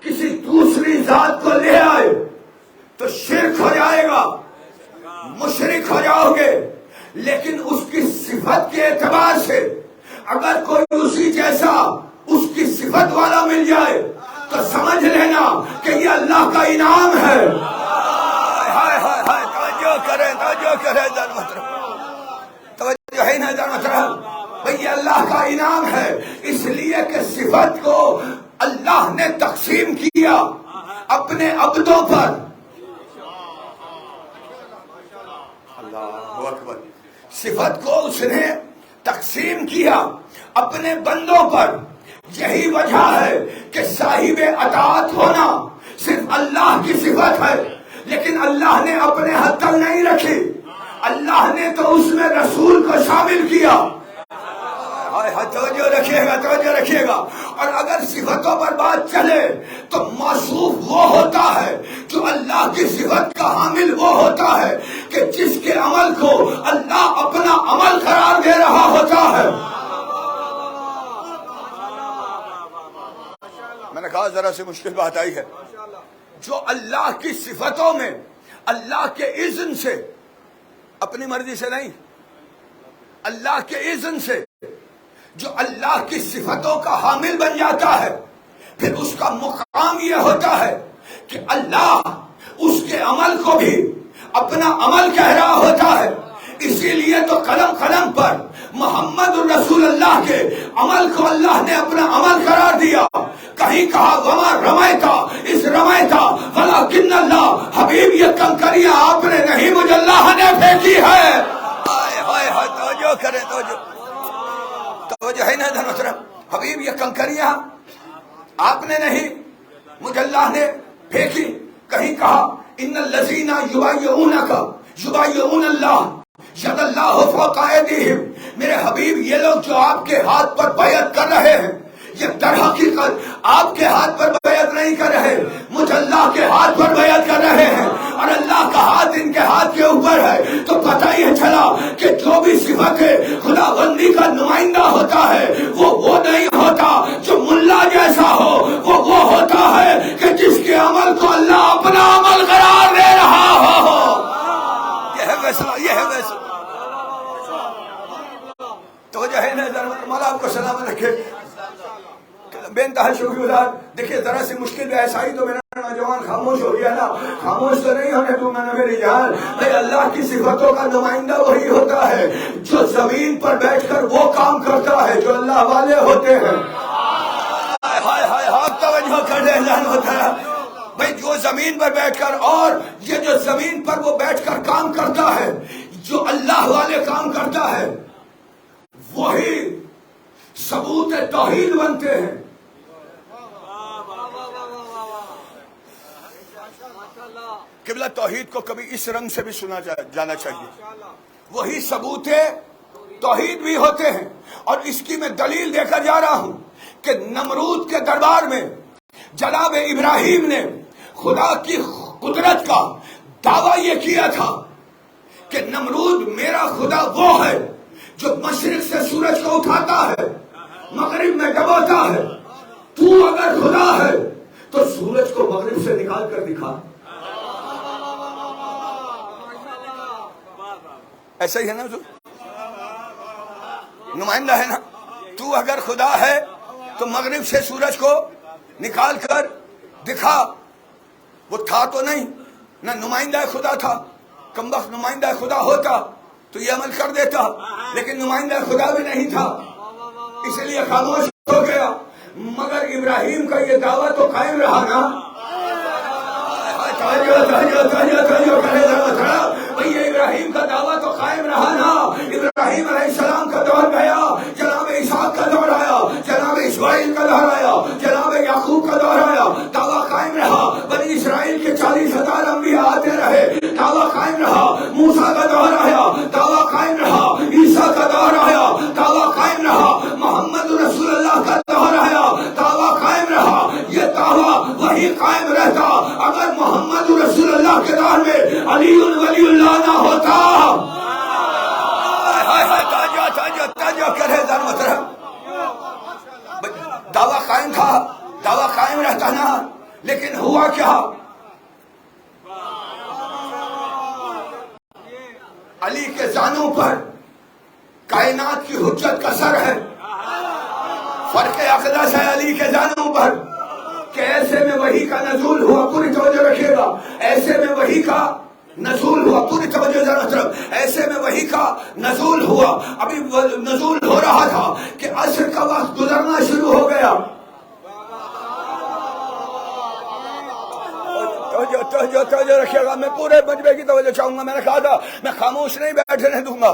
Speaker 4: کسی دوسری ذات کو لے آئے تو شرک ہو جائے گا، مشرک ہو جاؤ گے۔ لیکن اس کی صفت کے اعتبار سے اگر کوئی اسی جیسا اس کی صفت والا مل جائے تو سمجھ لینا کہ یہ اللہ کا انعام ہے۔ ہائے ہائے ہائے، توجہ کریں در محترم، توجہ ہے نا در محترم بھئی، یہ اللہ کا انعام ہے، اس لیے کہ صفت کو اللہ نے تقسیم کیا اپنے عبدوں پر۔ اللہ اکبر، صفت کو اس نے تقسیم کیا اپنے بندوں پر۔ یہی وجہ ہے کہ صاحب اطاعت ہونا صرف اللہ کی صفت ہے، لیکن اللہ نے اپنے حد تک نہیں رکھی، اللہ نے تو اس میں رسول کو شامل کیا۔ توجہ رکھیے گا۔ اور اگر صفتوں پر بات چلے تو موصوف وہ ہوتا ہے جو اللہ کی صفت کا حامل وہ ہوتا ہے کہ جس کے عمل کو اللہ اپنا عمل قرار دے رہا ہوتا ہے۔ میں نے کہا ذرا سی مشکل بات آئی ہے، جو اللہ کی صفتوں میں اللہ کے اذن سے، اپنی مرضی سے نہیں، اللہ کے اذن سے جو اللہ کی صفتوں کا حامل بن جاتا ہے، پھر اس کا مقام یہ ہوتا ہے کہ اللہ اس کے عمل کو بھی اپنا عمل کہہ رہا ہوتا ہے۔ اسی لیے تو قلم پر محمد الرسول اللہ کے عمل کو اللہ نے اپنا عمل قرار دیا۔ کہیں کہا وما رمیتا اس رمیتا ولکن اللہ، حبیب یہ کنکریاں آپ نے نہیں، مجھے اللہ نے پھینکی ہے۔ ہائے ہائے، توجہ کریں، توجہ ہے نا محترم، حبیب یہ کنکریاں آپ نے نہیں، مجھے اللہ نے پھینکی۔ کہیں کہا ان الذین یبایعونک یبایعون اللہ ید اللہ فوق ایدیہم، میرے حبیب یہ لوگ جو آپ کے ہاتھ پر بیعت کر رہے ہیں، یہ در حقیقت آپ کے ہاتھ پر بیعت نہیں کر رہے، مجھ اللہ کے ہاتھ پر بیعت کر رہے ہیں، اور اللہ کا ہاتھ ان کے ہاتھ کے اوپر ہے۔ تو پتہ یہ چلا کہ جو بھی صفت خدا بندی کا نمائندہ ہوتا ہے وہ نہیں ہوتا جو ملا جیسا ہو، وہ ہوتا ہے کہ جس کے عمل کو اللہ اپنا عمل قرار دے رہا ہو۔ یہ ہے فیصلہ، یہ ہے فیصلہ۔ توجہ ہے نا، مولا آپ کو سلامت رکھے۔ بے انتہا شوقی گزار، دیکھیے ذرا سی مشکل بھی ایسا ہی تو میرا نوجوان خاموش ہو گیا نا، خاموش تو نہیں ہونے دوں میں میری جان۔ بھئی اللہ کی صفتوں کا نمائندہ وہی ہوتا ہے جو زمین پر بیٹھ کر وہ کام کرتا ہے جو اللہ والے ہوتے ہیں۔ ہائے ہائے، آپ توجہ کر دیں جان ہوتا ہے بھئی، جو زمین پر بیٹھ کر، اور یہ جو زمین پر وہ بیٹھ کر کام کرتا ہے جو اللہ والے کام کرتا ہے، وہی ثبوت توحید بنتے ہیں۔ قبلہ توحید کو کبھی اس رنگ سے بھی سنا جانا چاہیے، وہی ثبوت توحید بھی ہوتے ہیں۔ اور اس کی میں دلیل دے کر جا رہا ہوں کہ نمرود کے دربار میں جناب ابراہیم نے خدا کی قدرت کا دعویٰ یہ کیا تھا کہ نمرود میرا خدا وہ ہے جو مشرق سے سورج کو اٹھاتا ہے، مغرب میں ڈبوتا ہے، تو اگر خدا ہے تو سورج کو مغرب سے نکال کر دکھا۔ ایسا ہی ہے نا، نمائندہ ہے نا، تو اگر خدا ہے تو مغرب سے سورج کو نکال کر دکھا۔ وہ تھا تو نہیں، نہ نمائندہ خدا تھا، کمبخت نمائندہ خدا ہوتا تو یہ عمل کر دیتا، لیکن نمائندہ خدا بھی نہیں تھا، اس لیے خاموش ہو گیا۔ مگر ابراہیم کا یہ دعویٰ تو قائم رہا نا، ابراہیم کا دعویٰ تو قائم رہا نا. ابراہیم علیہ السلام کا دور گیا, جناب اسحاق کا دور آیا, جناب اسماعیل کا دور آیا, جناب یعقوب کا دور آیا, دعویٰ قائم رہا. بنی اسرائیل کے 40,000 انبیاء آتے رہے, دعویٰ قائم رہا. موسیٰ کا دور آیا, دعویٰ قائم رہا. عیسیٰ کا دور آیا, دعویٰ قائم رہا. محمد رسول اللہ کا دور آیا, دعویٰ قائم رہا. یہ دعویٰ وہی قائم رہتا اگر محمد رسول اللہ کے دور میں علی ولی اللہ نہ ہوتا. دعویٰ قائم تھا, دعویٰ قائم رہتا نا, لیکن ہوا کیا؟ علی کے زانوں پر کائنات کی حجت کا سر ہے. فرق اقدس ہے علی کے زانوں پر کہ ایسے میں وحی کا نزول ہوا. پوری توجہ رکھیے گا, ایسے میں وحی کا نزول ہوا. پوری توجہ ذرا طرف, ایسے میں وحی کا نزول ہوا. ابھی نزول ہو رہا تھا کہ عصر کا وقت گزرنا شروع ہو گیا. توجہ رکھیے گا, میں پورے مجمع کی توجہ چاہوں گا. میں نے کہا تھا میں خاموش نہیں بیٹھنے دوں گا.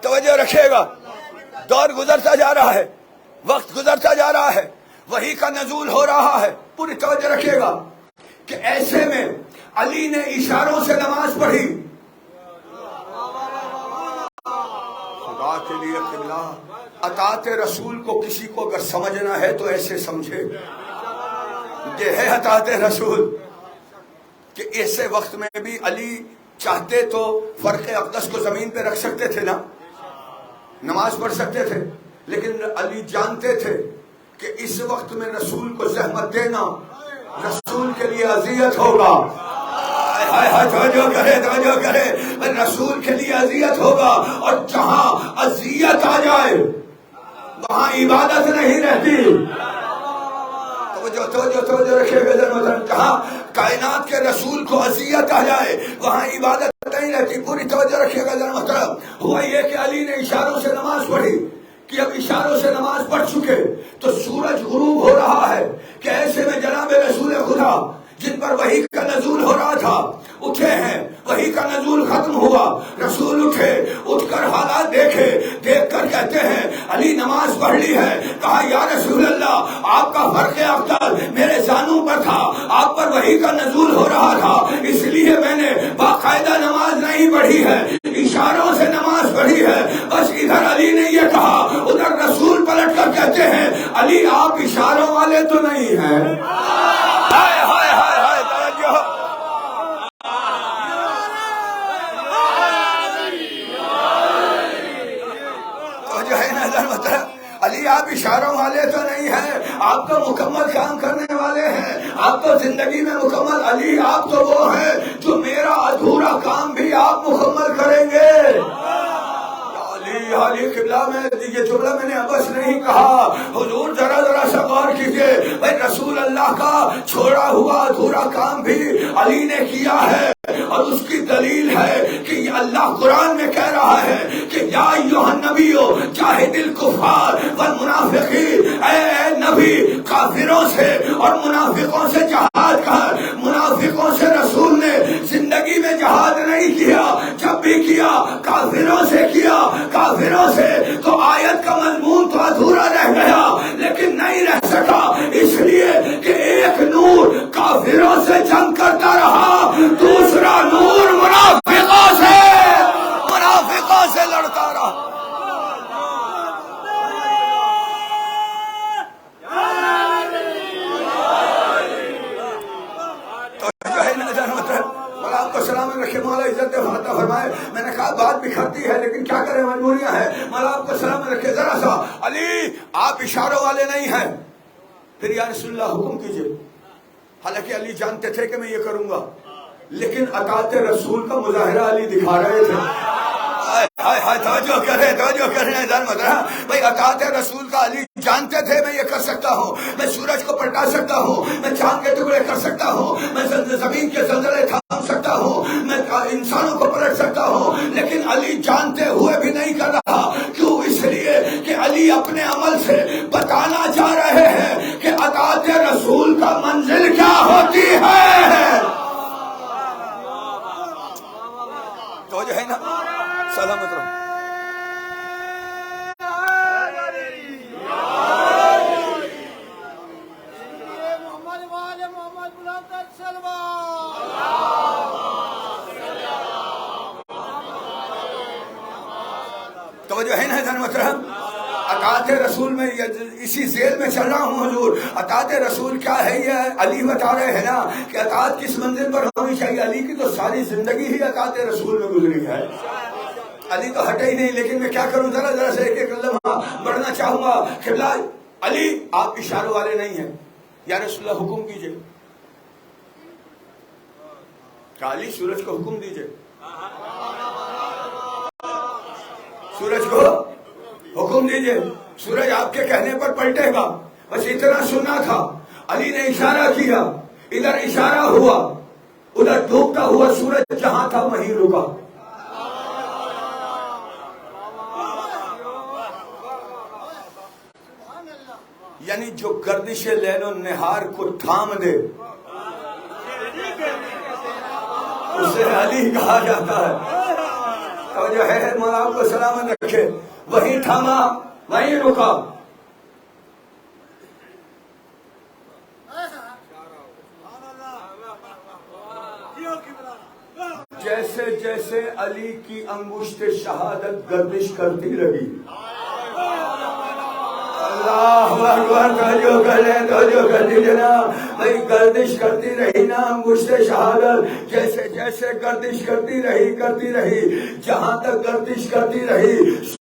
Speaker 4: توجہ رکھیے گا, دور گزرتا جا رہا ہے, وقت گزرتا جا رہا ہے, وحی کا نزول ہو رہا ہے. پوری توجہ رکھیے گا کہ ایسے میں علی نے اشاروں سے نماز پڑھی. خدا کے لیے قبلہ, اطاعت رسول کو کسی کو اگر سمجھنا ہے تو ایسے سمجھے. یہ ہے اطاعت رسول کہ ایسے وقت میں بھی علی چاہتے تو فرق اقدس کو زمین پہ رکھ سکتے تھے نا, نماز پڑھ سکتے تھے, لیکن علی جانتے تھے کہ اس وقت میں رسول کو زحمت دینا رسول کے لیے اذیت ہوگا. توجہ کرے, رسول کے لیے اذیت ہوگا, اور جہاں اذیت آ جائے وہاں عبادت نہیں رہتی. توجہ رکھے گا, جہاں کائنات کے رسول کو اذیت آ جائے وہاں عبادت نہیں رہتی. پوری توجہ رکھیے گا محترم. ہوا یہ کہ علی نے اشاروں سے نماز پڑھی کہ اب اشاروں سے نماز پڑھ چکے تو سورج غروب ہو رہا ہے کہ ایسے میں جناب رسول خدا جن پر وحی کا نزول ہو رہا تھا اٹھے ہیں. وحی کا نزول ختم ہوا, رسول اٹھے, اٹھ کر حالات دیکھے, دیکھ کر کہتے ہیں علی نماز پڑھ لی ہے. کہا یا رسول اللہ, آپ کا فرق اختر میرے زانوں پر تھا, آپ پر وحی کا نزول ہو رہا تھا, اس لیے میں نے باقاعدہ نماز نہیں پڑھی ہے, اشاروں سے نماز پڑھی ہے. بس ادھر علی نے یہ کہا, ادھر رسول پلٹ کر کہتے ہیں علی آپ اشاروں والے تو نہیں ہیں. علی آپ اشاروں والے تو نہیں ہیں, آپ تو مکمل کام کرنے والے ہیں, آپ تو زندگی میں مکمل. علی آپ تو وہ ہیں جو میرا ادھورا کام بھی آپ مکمل کریں گے. علی قبلہ میں یہ جملہ میں نے ابس نہیں کہا, حضور ذرا سا غور کیجئے. بھائی رسول اللہ کا چھوڑا ہوا ادھورا کام بھی علی نے کیا ہے, اور اس کی دلیل ہے کہ یہ اللہ قرآن میں کہہ رہا ہے کہ یا ایھا النبی جاہد الکفار والمنافقین, اے نبی کافروں سے اور منافقوں سے جہاد کر. منافقوں سے رسول نے زندگی میں جہاد نہیں کیا, جب بھی کیا کافروں سے کیا. کافروں سے تو آیت کا مضمون تو ادھورا رہ گیا, لیکن نہیں رہ سکا اس لیے کہ ایک نور کافروں سے جنگ کرتا رہا, دوسرا نور منافقوں سے لڑتا رہا. سلام رکھے, مولا عزت عطا فرمائے. میں نے کہا بات بکھرتی ہے لیکن کیا کریں, مجبوریاں ہیں. مولا آپ کو سلام رکھے. ذرا سا علی آپ اشاروں والے نہیں ہیں. پھر یا رسول اللہ حکم کیجئے. حالانکہ علی جانتے تھے کہ میں یہ کروں گا, لیکن اطاعت رسول کا مظاہرہ علی دکھا رہے تھے. توجہ کریں بھائی, اطاعت رسول کا علی جانتے تھے میں یہ کر سکتا ہوں, میں سورج کو پلٹا سکتا ہوں, میں چاند کے ٹکڑے کر سکتا ہوں, میں زمین کے زلزلے تھام سکتا ہوں, میں انسانوں کو پلٹ سکتا ہوں, لیکن علی جانتے ہوئے بھی نہیں کر رہا. کیوں؟ اس لیے کہ علی اپنے عمل سے بتانا چاہ رہے ہیں کہ اطاعت رسول کا منزل کیا ہوتی ہے. توجہ ہے نا؟ سلامت رہو. توجہ ہے نا حضرت محترم؟ اطاعت رسول میں اسی ذیل میں چل رہا ہوں حضور. اطاعت رسول کیا ہے یہ علی بتا رہے ہیں نا کہ اطاعت کس منزل پر ہونی چاہیے. علی کی تو ساری زندگی ہی اطاعت رسول میں گزری ہے. علی تو ہٹے ہی نہیں. لیکن میں کیا کروں، ذرا سے ایک لمحہ بڑھنا چاہوں گا. قبلہ علی آپ اشاروں والے نہیں ہیں. یا رسول اللہ حکم کیجئے. کہ علی سورج کو حکم دیجئے. سورج کو حکم دیجئے. سورج آپ کے کہنے پر پلٹے گا. بس اتنا سننا تھا. علی نے اشارہ کیا، ادھر اشارہ ہوا، ادھر ڈوبتا ہوا سورج جہاں تھا وہیں رکا. یعنی جو گردش لیل و نہار کو تھام دے اسے علی کہا جاتا ہے. توجہ ہے، مولا آپ کو سلامت رکھے. وہیں تھاما وہیں رکا. جیسے جیسے علی کی انگشت شہادت گردش کرتی رہی. اللہ اکبر. توجہ کر لیں، توجہ کر دیجیے نا بھائی. گردش کرتی رہی نا انگشت شہادت. جیسے جیسے گردش کرتی رہی جہاں تک گردش کرتی رہی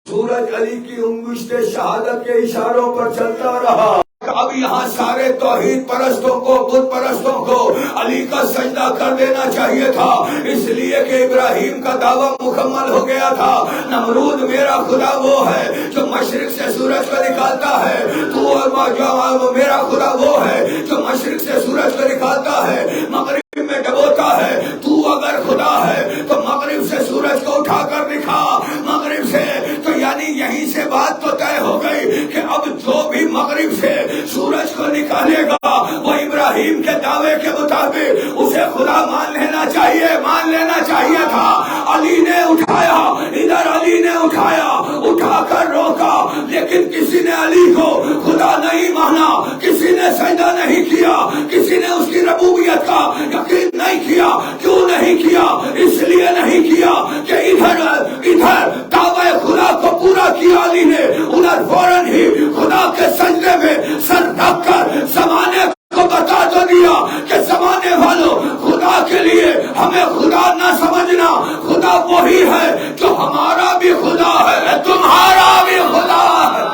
Speaker 4: سورج علی کی انگشت شہادت کے اشاروں پر چلتا رہا. اب یہاں سارے توحید پرستوں کو، بت پرستوں کو علی کا سجدہ کر دینا چاہیے تھا. اس لیے کہ ابراہیم کا دعویٰ مکمل ہو گیا تھا. نمرود میرا خدا وہ ہے جو مشرق سے سورج کو نکالتا ہے. تو اور میرا خدا وہ ہے جو مشرق سے سورج کو نکالتا ہے، مغرب میں ڈبوتا ہے. تو اگر خدا ہے تو مغرب سے سورج کو اٹھا کر دکھا. مغرب سے تو یعنی یہیں سے بات تو طے ہو گئی کہ اب جو بھی مغرب سے سورج کو نکالے گا وہ ابراہیم کے دعوے کے مطابق اسے خدا مان لینا چاہیے تھا. علی نے اٹھایا، ادھر علی نے اٹھا کر روکا. لیکن کسی نے علی کو خدا نہیں مانا، کسی نے سجدہ نہیں کیا، کسی نے اس کی ربوبیت کا یقین نہیں کیا. کیوں نہیں کیا؟ اس لیے نہیں کیا کہ ادھر دعوے خدا کو پورا کیا علی نے، ادھر فوراً ہی خدا کے سجدے میں سر رکھ کر زمانے کو بتا تو دیا کہ زمانے والوں خدا کے لیے ہمیں خدا نہ سمجھنا. خدا وہی ہے جو ہمارا بھی خدا ہے، تمہارا بھی خدا ہے.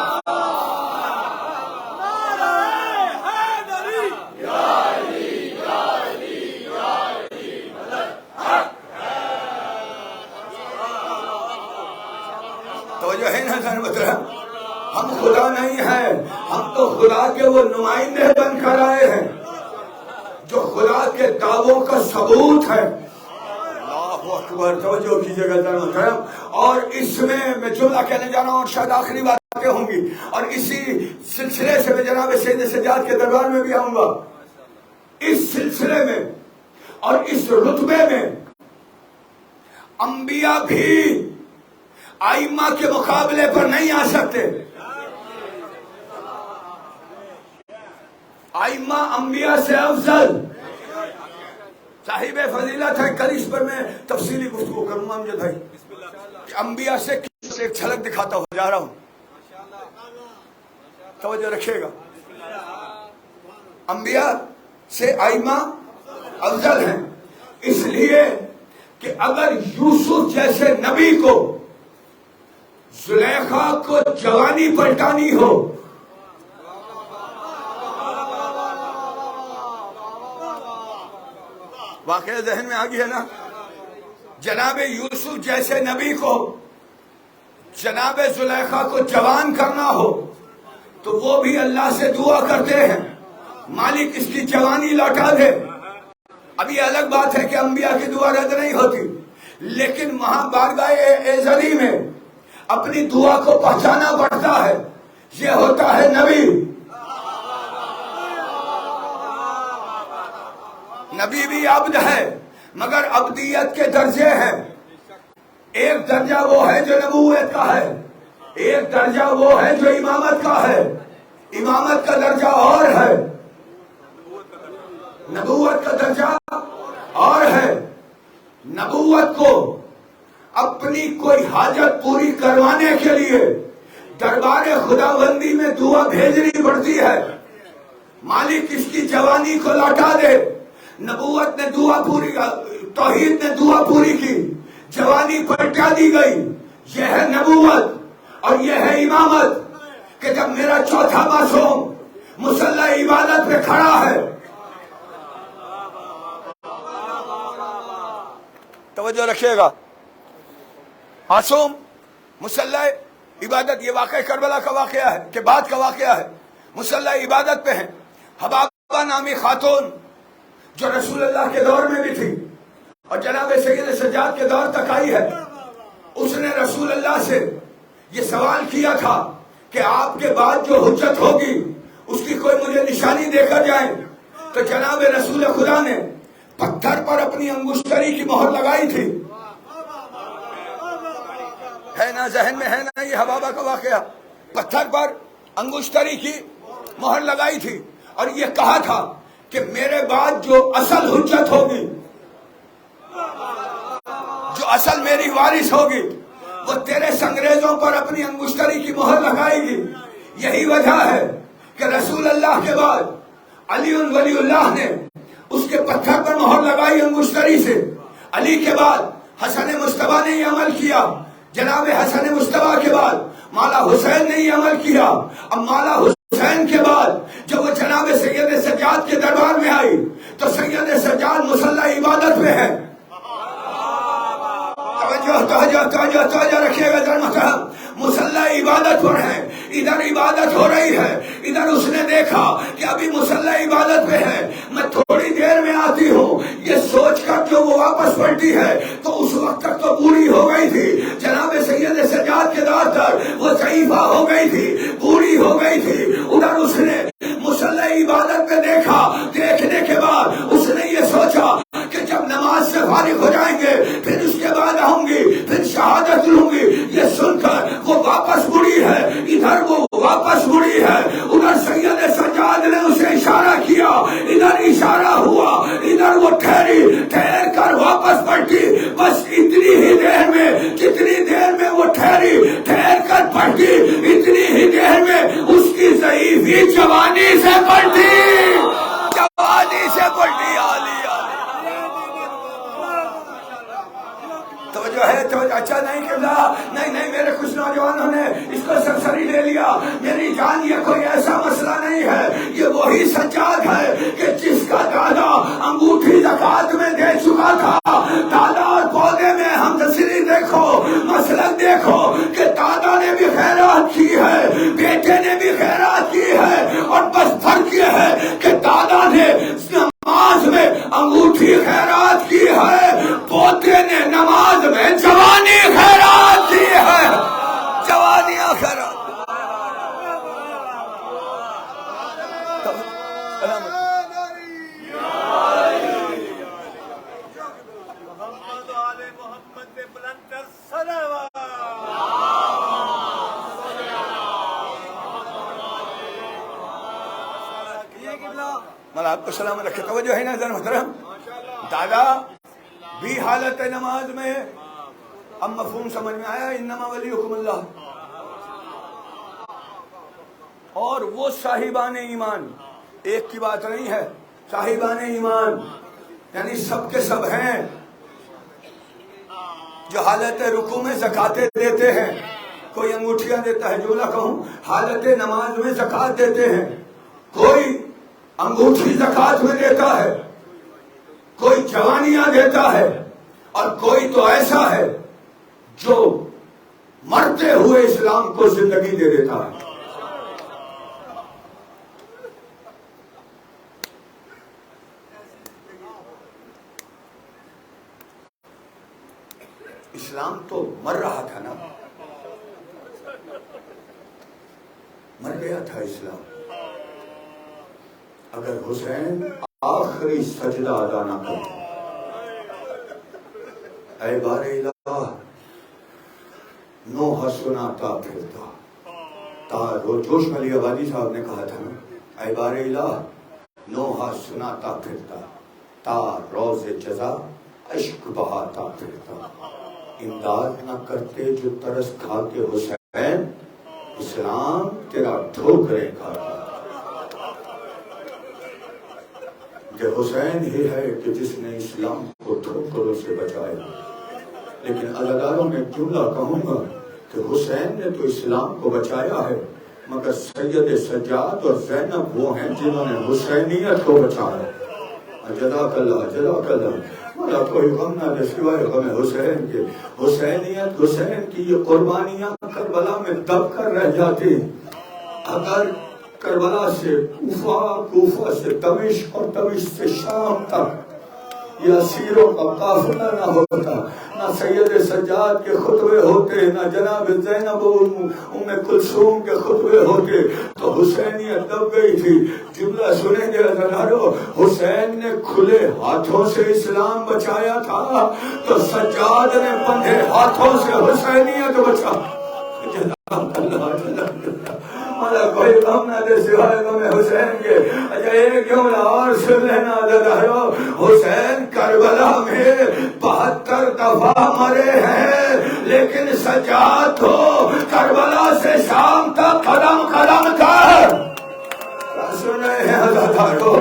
Speaker 4: توجہ ہے نا ذرا مطلب؟ ہم خدا نہیں ہیں، ہم تو خدا کے وہ نمائندے بن کر آئے ہیں جو خدا کے دعووں کا ثبوت ہے. اللہ اکبر. توجہ کیجیے گا ذرا مطلب. اور اس میں جملہ کہنے جا رہا ہوں اور شاید آخری باتیں ہوں گی، اور اسی سلسلے سے میں جناب سید سجاد کے دربار میں بھی آؤں گا. اس سلسلے میں اور اس رتبے میں انبیاء بھی ائمہ کے مقابلے پر نہیں آ سکتے. ائمہ انبیاء سے افضل. صاحب فضیلت ہے، کل اس پر میں تفصیلی گفتگو کروں گا. مجھے بھائی انبیاء سے ایک جھلک دکھاتا ہو جا رہا ہوں، توجہ رکھیے گا. انبیاء سے ائمہ افضل ہیں اس لیے کہ اگر یوسف جیسے نبی کو زلیخا کو جوانی پلٹانی ہو، واقعہ ذہن میں آ گیا نا. جناب یوسف جیسے نبی کو جناب زلیخا کو جوان کرنا ہو تو وہ بھی اللہ سے دعا کرتے ہیں مالک اس کی جوانی لوٹا دے. اب یہ الگ بات ہے کہ انبیاء کی دعا رد نہیں ہوتی، لیکن وہاں بارگاہ ازلی میں اپنی دعا کو پہچانا پڑتا ہے. یہ ہوتا ہے نبی. نبی بھی عبد ہے مگر عبدیت کے درجے ہیں. ایک درجہ وہ ہے جو نبوت کا ہے، ایک درجہ وہ ہے جو امامت کا ہے۔ امامت کا درجہ اور ہے، نبوت کا درجہ اور ہے۔ نبوت کو اپنی کوئی حاجت پوری کروانے کے لیے دربار خداوندی میں دعا بھیجنی پڑتی ہے، مالک اس کی جوانی کو لوٹا دے۔ نبوت نے دعا پوری، توحید نے دعا پوری کی، جوانی پلٹا دی گئی۔ یہ ہے نبوت اور یہ ہے امامت کہ جب میرا چوتھا معصوم مصلی عبادت پہ کھڑا ہے، توجہ رکھیے گا، معصوم مصلی عبادت، یہ واقعہ کربلا کا واقعہ ہے کہ بعد کا واقعہ ہے، مصلی عبادت پہ ہیں۔ حبابہ نامی خاتون جو رسول اللہ کے دور میں بھی تھی اور جناب سید سجاد کے دور تک آئی ہے، اس نے رسول اللہ سے یہ سوال کیا تھا کہ آپ کے بعد جو حجت ہوگی اس کی کوئی مجھے نشانی دے کر جائیں۔ تو جناب رسول خدا نے پتھر پر اپنی انگشتری کی مہر لگائی تھی، ہے نا ذہن میں، ہے نا یہ حبابہ کا واقعہ؟ پتھر پر انگشتری کی مہر لگائی تھی اور یہ کہا تھا کہ میرے بعد جو اصل حجت ہوگی، جو اصل میری وارث ہوگی، وہ تیرے سنگریزوں پر اپنی انگشتری کی مہر لگائے گی۔ یہی وجہ ہے کہ رسول اللہ کے بعد علی ولی اللہ نے اس کے پتھر پر مہر لگائی انگشتری سے۔ علی کے بعد حسن مصطفیٰ نے یہ عمل کیا، جناب حسن مصطفیٰ کے بعد مولا حسین نے یہ عمل کیا۔ اب مولا حسین کے بعد جب وہ جناب سید سجاد کے دربار میں آئی تو سید سجاد مصلی عبادت میں ہے۔ توجہ رکھیے گا در محترم، مصلی عبادت پر ہے، ادھر عبادت ہو رہی ہے، ادھر اس نے دیکھا کہ ابھی مصلی عبادت پہ ہے، میں تھوڑی دیر میں آتی ہوں، یہ سوچ کر جو وہ واپس پلٹی ہے تو اس وقت تک تو بوڑھی ہو گئی تھی، جناب سید سجاد کے دور تک وہ ضعیفہ ہو گئی تھی، بوڑھی ہو گئی تھی۔ ادھر اس نے مصلی عبادت پہ دیکھا، دیکھنے کے بعد اس نے یہ سوچا کہ جب نماز سے فارغ ہو جائیں گے پھر اس کے بعد آؤں گی، پھر شہادت لوں گی۔ یہ سن کر وہ واپس مڑی ہے، ادھر وہ واپس مڑی ہے، ادھر سید سجاد نے اسے اشارہ کیا، ادھر اشارہ ہوا، ادھر وہ ٹھہری، ٹھہر کر واپس پلٹی۔ بس اتنی ہی دیر میں، جتنی دیر میں وہ ٹھہری، ٹھہر کر پلٹی، اتنی ہی دیر میں اس کی ضعیفی جوانی سے پلٹی، جوانی سے پلٹی۔ علی توجہ ہے، توجہ۔ اچھا نہیں قبلہ، نہیں میرے کچھ نوجوانوں نے اس کو سرسری لے لیا، میری جان یہ کوئی ایسا مسئلہ نہیں ہے، یہ وہی سجاد ہے کہ جس کا دادا انگوٹھی زکات میں دے چکا تھا۔ دادا اور پودے میں ہم تسری دیکھو، مسلک دیکھو کہ دادا نے بھی خیرات کی ہے، بیٹے نے بھی خیرات کی ہے، اور بس فرق یہ ہے کہ دادا نے نماز میں انگوٹھی خیرات کی ہے، پوتے نے نماز میں جوانی خیرات کی ہے، جوانیاں خیرات۔ آپ کو سلامت رکھے۔ توجہ ہے نا ذرا محترم، دادا بھی حالت نماز میں، اب مفہوم سمجھ میں آیا، انما ولیکم اللہ۔ اور وہ صاحبان ایمان، ایک کی بات نہیں ہے، صاحبان ایمان یعنی سب کے سب ہیں، جو حالت رکوع میں زکاتیں دیتے ہیں، کوئی انگوٹھیاں دیتا ہے، جو نہ کہوں حالت نماز میں زکات دیتے ہیں، کوئی انگوٹھی زکات میں دیتا ہے، کوئی جوانیاں دیتا ہے، اور کوئی تو ایسا ہے جو مرتے ہوئے اسلام کو زندگی دے دیتا ہے۔ اسلام تو مر رہا تھا نا، مر گیا تھا اسلام۔ اگر حسین آخری سجدہ ادا نہ کرے، اے بار الہ
Speaker 2: نوحہ سناتا پھرتا جوش علی آبادی صاحب نے کہا تھا نا، اے بار الہ نوحہ سناتا پھرتا تا روز جزا عشق بہاتا پھرتا، امداد نہ کرتے جو ترس کھاتے حسین، اسلام تیرا ٹھوکریں کھاتا۔ کہ حسین ہی ہے کہ جس نے اسلام کو ٹھوکروں سے بچایا، لیکن عزاداروں میں جملہ کہوں گا کہ حسین نے تو اسلام کو بچایا ہے، مگر سید سجاد اور زینب وہ ہیں جنہوں نے حسینیت کو بچایا۔ جزاک اللہ جزاک اللہ، مولا کوئی غم نہ دے سوائے غم حسین کے۔ حسینیت، حسین کی یہ قربانیاں کربلا میں دب کر رہ جاتی، اگر کربلا سے کوفہ سے دمشق اور دمشق سے شام تک یہ اسیروں کا قافلہ نہ ہوتا، نہ سید سجاد کے خطبے ہوتے، نہ جناب زینب و ام کلثوم کے خطبے ہوتے، تو حسینیت دب گئی تھی۔ جملہ سنیں گے عزیزانو، حسین نے کھلے ہاتھوں سے اسلام بچایا تھا تو سجاد نے بندھے ہاتھوں سے حسینیت بچا۔ ہمارا کوئی غم نہ دے سوائے غم حسین کے۔ اچھا ایک جملہ اور سن لینا عزیزانو، حسین کربلا میں 72 دفعہ مرے ہیں، لیکن سجاد تو کربلا سے شام تک قدم قدم کر سنے ہیں عزیزانو،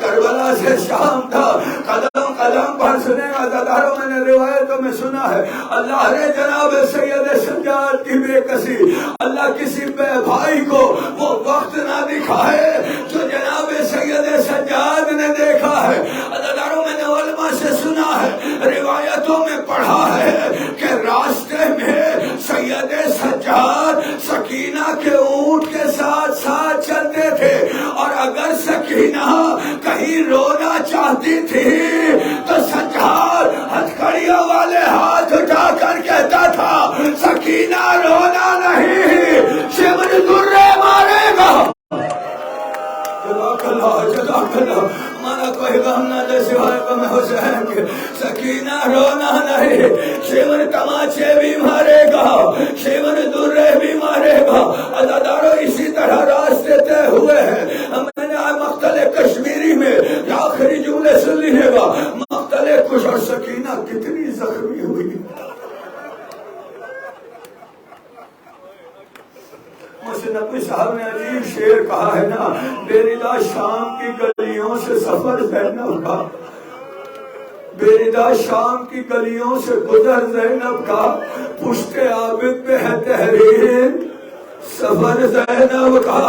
Speaker 2: کربلا سے شام تک قدم قدم پر سنے عزیزانو۔ میں نے روایتوں میں سنا ہے اللہ نے جناب سید سجاد کی بے کسی، اللہ کسی بے بھائی کو وہ وقت نہ دکھائے جو جناب سید سجاد نے دیکھا ہے۔ عزیزانو میں نے علماء سے سنا ہے، روایتوں میں پڑھا ہے کہ راستے میں سید سجاد سکینہ کے اونٹ کے ساتھ ساتھ چلتے تھے، اور اگر سکینہ کہیں رونا چاہتی تھی تو سجاد ہتھکڑیوں والے ہاتھ اٹھا کر کہتا تھا سکینہ رونا نہیں، شمر درے مارے گا۔ جزاک اللہ جزاک اللہ، ہمارا کوئی غم نہ دے سوائے غم حسین کے۔ سکینہ رونا نہیں، شمر تماچے بھی مارے گا، شمر درے بھی مارے گا۔ عزادارو اسی طرح راستے طے ہوئے ہیں۔ میں نے مقتل کشمیری میں آخری جملے سن لیجیے گا، مقتل کش اور سکینہ کتنی زخمی ہوئی۔ نبی صاحب نے عجیب شعر کہا ہے نا، بیردا شام کی گلیوں سے سفر زینب کا، بیردا شام کی گلیوں سے گزر زینب کا، پشت عابد پہ ہے تحریر سفر زینب کا۔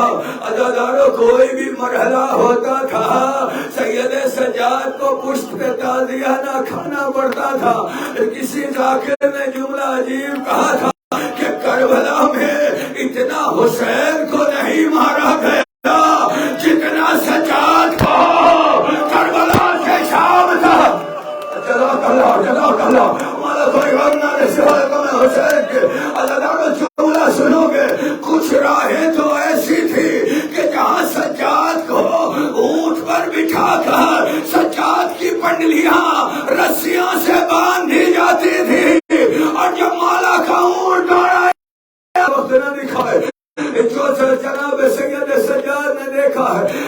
Speaker 2: عزادارو کوئی بھی مرحلہ ہوتا تھا سید سجاد کو پشت پہ تعزیہ نہ کھانا پڑتا تھا۔ کسی ذاکر نے جملہ عجیب کہا تھا کہ کربلا میں اتنا حسین کو نہیں مارا گیا جتنا سجاد کو کربلا سے شام تک۔ جزاک اللہ جزاک اللہ، ہمارا کوئی غم نہ دے سوائے غم حسین کے۔ عزادارو جملہ سنو گے، کچھ راہیں تو ایسی تھی کہ جہاں سجاد کو اونٹ پر بٹھا کر سجاد کی پنڈلیاں رسیوں سے باندھی جاتی تھی، اور جب مولا کا اونٹ دوڑا وقت نہ دکھائے جو جناب سید سجاد نے دیکھا ہے۔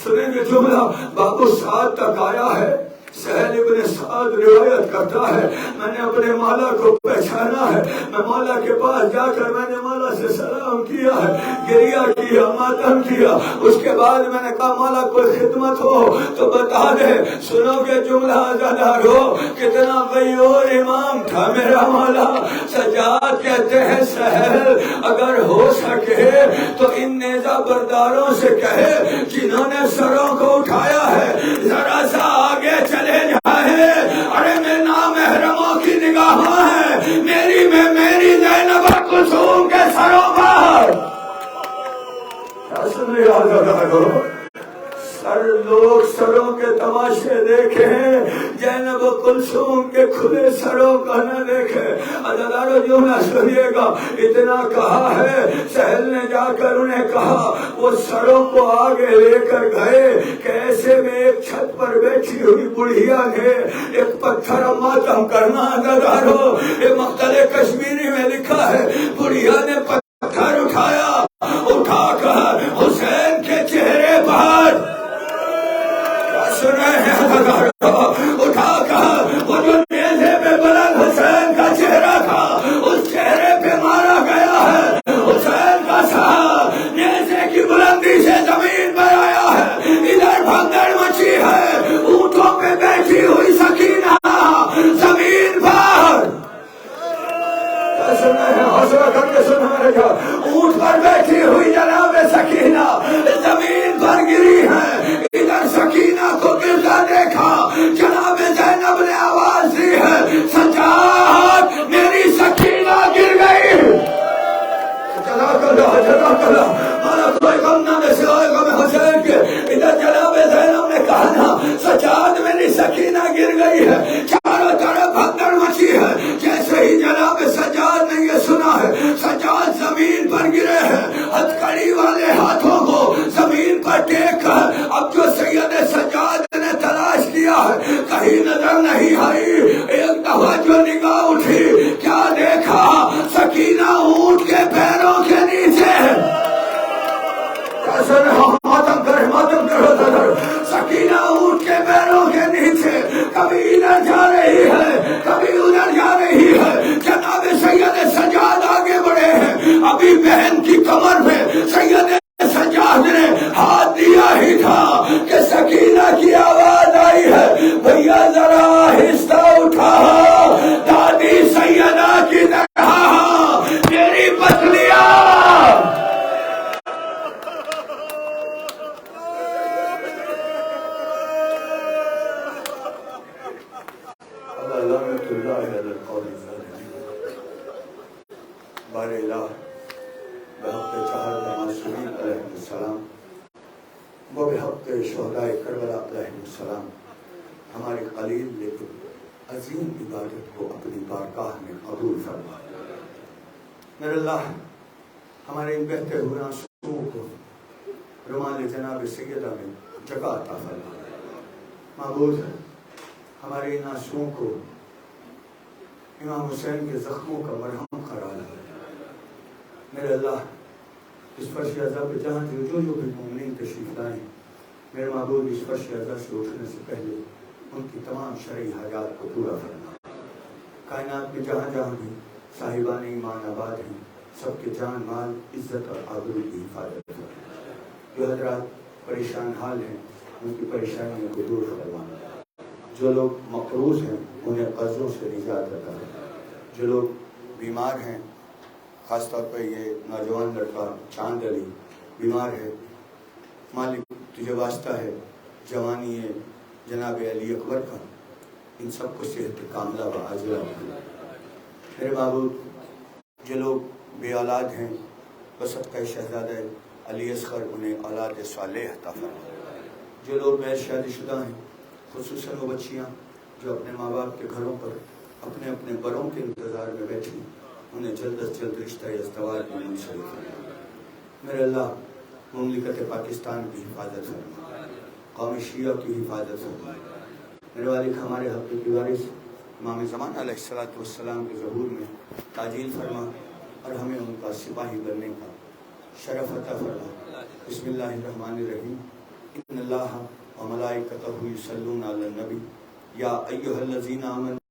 Speaker 2: سنیں گے جملہ، بابو سعد تک آیا ہے۔ سہل ابن سعد روایت کرتا ہے میں نے اپنے مولا کو پہچانا ہے، میں مولا کے پاس جا کر میں نے مولا سے سلام کیا ہے، گریہ کیا، ماتم کیا، اس کے بعد میں نے کہا مولا کوئی خدمت ہو تو بتا دے۔ سنو گے جملہ عزادارو، کتنا غیور امام تھا میرا مولا۔ سجاد کہتے ہیں سہل اگر ہو سکے تو ان نیزہ برداروں سے کہے جنہوں نے سروں کو اٹھایا ہے ذرا سا آگے چلے جائے۔ ارے میں نامحرموں کی نگاہوں ہے میری میں میری زینب کلثوم کے سروں پر۔
Speaker 4: لوگ سروں کے تماشے دیکھے ہیں، زینب و کلثوم کے کھلے سروں کا نہ دیکھے۔ عزیزانو جو نہ سنیے گا، اتنا کہا ہے سہل نے جا کر انہیں کہا، وہ سروں کو آگے لے کر گئے کہ ایسے میں ایک چھت پر بیٹھی ہوئی بڑھیا نے ایک پتھر ماتم کرنا عزیزانو، یہ مقتل کشمیری میں لکھا ہے، بڑھیا نے پتھر اٹھایا، اٹھا کر حسین کے چہرے پر سن رہے ہیں، اٹھا کر وہ جو نیزے پہ بلند حسین کا چہرہ تھا اس چہرے پہ مارا گیا ہے۔ حسین کا سر نیزے کی بلندی سے زمین پر آیا ہے، ادھر بھگدڑ مچی ہے، اونٹوں پہ بیٹھی ہوئی سکینہ زمین پر حوصلہ کر کے سنا رہے گا، اونٹ پر بیٹھی ہوئی جناب سکینہ زمین پر گری ہے۔ ادھر سکینہ کو گرتا دیکھا، جناب زینب نے آواز دی ہے، سجاد میری سکینہ گر گئی۔ جزاک اللہ جزاک اللہ، مانا کوئی غم نہ میں سوائے غم حسین کے۔ ادھر جناب زینب نے کہا نا سجاد میری سکینہ گر گئی ہے، چاروں طرف بھگدڑ مچی ہے۔ جیسے ہی جناب سجاد نے یہ سنا ہے، سجاد زمین پر گرے ہیں، ہتھکڑی والے ہاتھوں کو زمین پر ٹیک کر اب جو سید سجاد نے تلاش کیا ہے کہیں نظر نہیں آئی۔ ایک دفعہ جو نگاہ اٹھی، کیا دیکھا؟ سکینہ اونٹ کے پیروں کے نیچے ماتم کرو سکینہ اونٹ کے پیروں کے نیچے، کبھی ادھر جا رہی ہے کبھی ادھر جا رہی ہے۔ جناب سید سجاد آگے بڑھے ہیں، ابھی بہن کی کمر میں سید سجاد نے ہاتھ دیا ہی تھا کہ سکینہ کی آواز آئی ہے، بھیا ذرا آہستہ اٹھا، دادی سیدہ کی طرح میری پتلیاں۔ بار الہ بحق چہر معصومین علیہ السلام و بحق شہداء کربلا علیہ السلام، ہمارے قلیل لیکن عظیم عبادت کو اپنی بارگاہ میں قبول فرما۔ میرے اللہ ہمارے ان بہتے ہوئے آنسوؤں کو رومال جناب سیدہ میں جگہ عطا فرما۔ معبود ہمارے ان آنسوؤں کو امام حسین کے زخموں کا مرہم قرار دے۔ میرے اللہ اس فرش اعضا پہ جہاں جو بھی مومنین تشریف لائیں، میرے معبود اس فرش اعضا سے اٹھنے سے پہلے ان کی تمام شرعی حاجات کو پورا فرما۔ کائنات میں جہاں جہاں بھی صاحبان ایمان آباد ہیں، سب کے جان مال عزت اور آبرو کی حفاظت فرما۔ جو حضرات پریشان حال ہیں ان کی پریشانیوں کو دور فرما۔ جو لوگ مقروض ہیں انہیں قرضوں سے نجات عطا فرما۔ جو لوگ بیمار ہیں، خاص طور پہ یہ نوجوان لڑکا چاند علی بیمار ہے، مالک تجھے واسطہ ہے جوانی ہے جناب علی اکبر کا، ان سب کو صحت کاملہ و عاجلہ بنا۔ میرے معبود جو لوگ بے اولاد ہیں بصدقہ شہزادہ علی اصغر انہیں اولاد صالح عطا فرما۔ جو لوگ غیر شادی شدہ ہیں، خصوصاً وہ بچیاں جو اپنے ماں باپ کے گھروں پر اپنے اپنے بڑوں کے انتظار میں بیٹھی، انہیں جلد از جلد رشتہ ازدواج میں منسلک فرما۔ میرے اللہ مملکت پاکستان کی حفاظت فرما، قوم شیعہ کی حفاظت فرما۔ میرے والد ہمارے حق کی وارث امام زمان علیہ السلام کے ظہور میں تعجیل فرما اور ہمیں ان کا سپاہی بننے کا شرف عطا فرما۔ بسم اللہ الرحمن الرحیم، ان اللہ و ملائکتہ یصلون علی النبی یا ایھا الذین آمنوا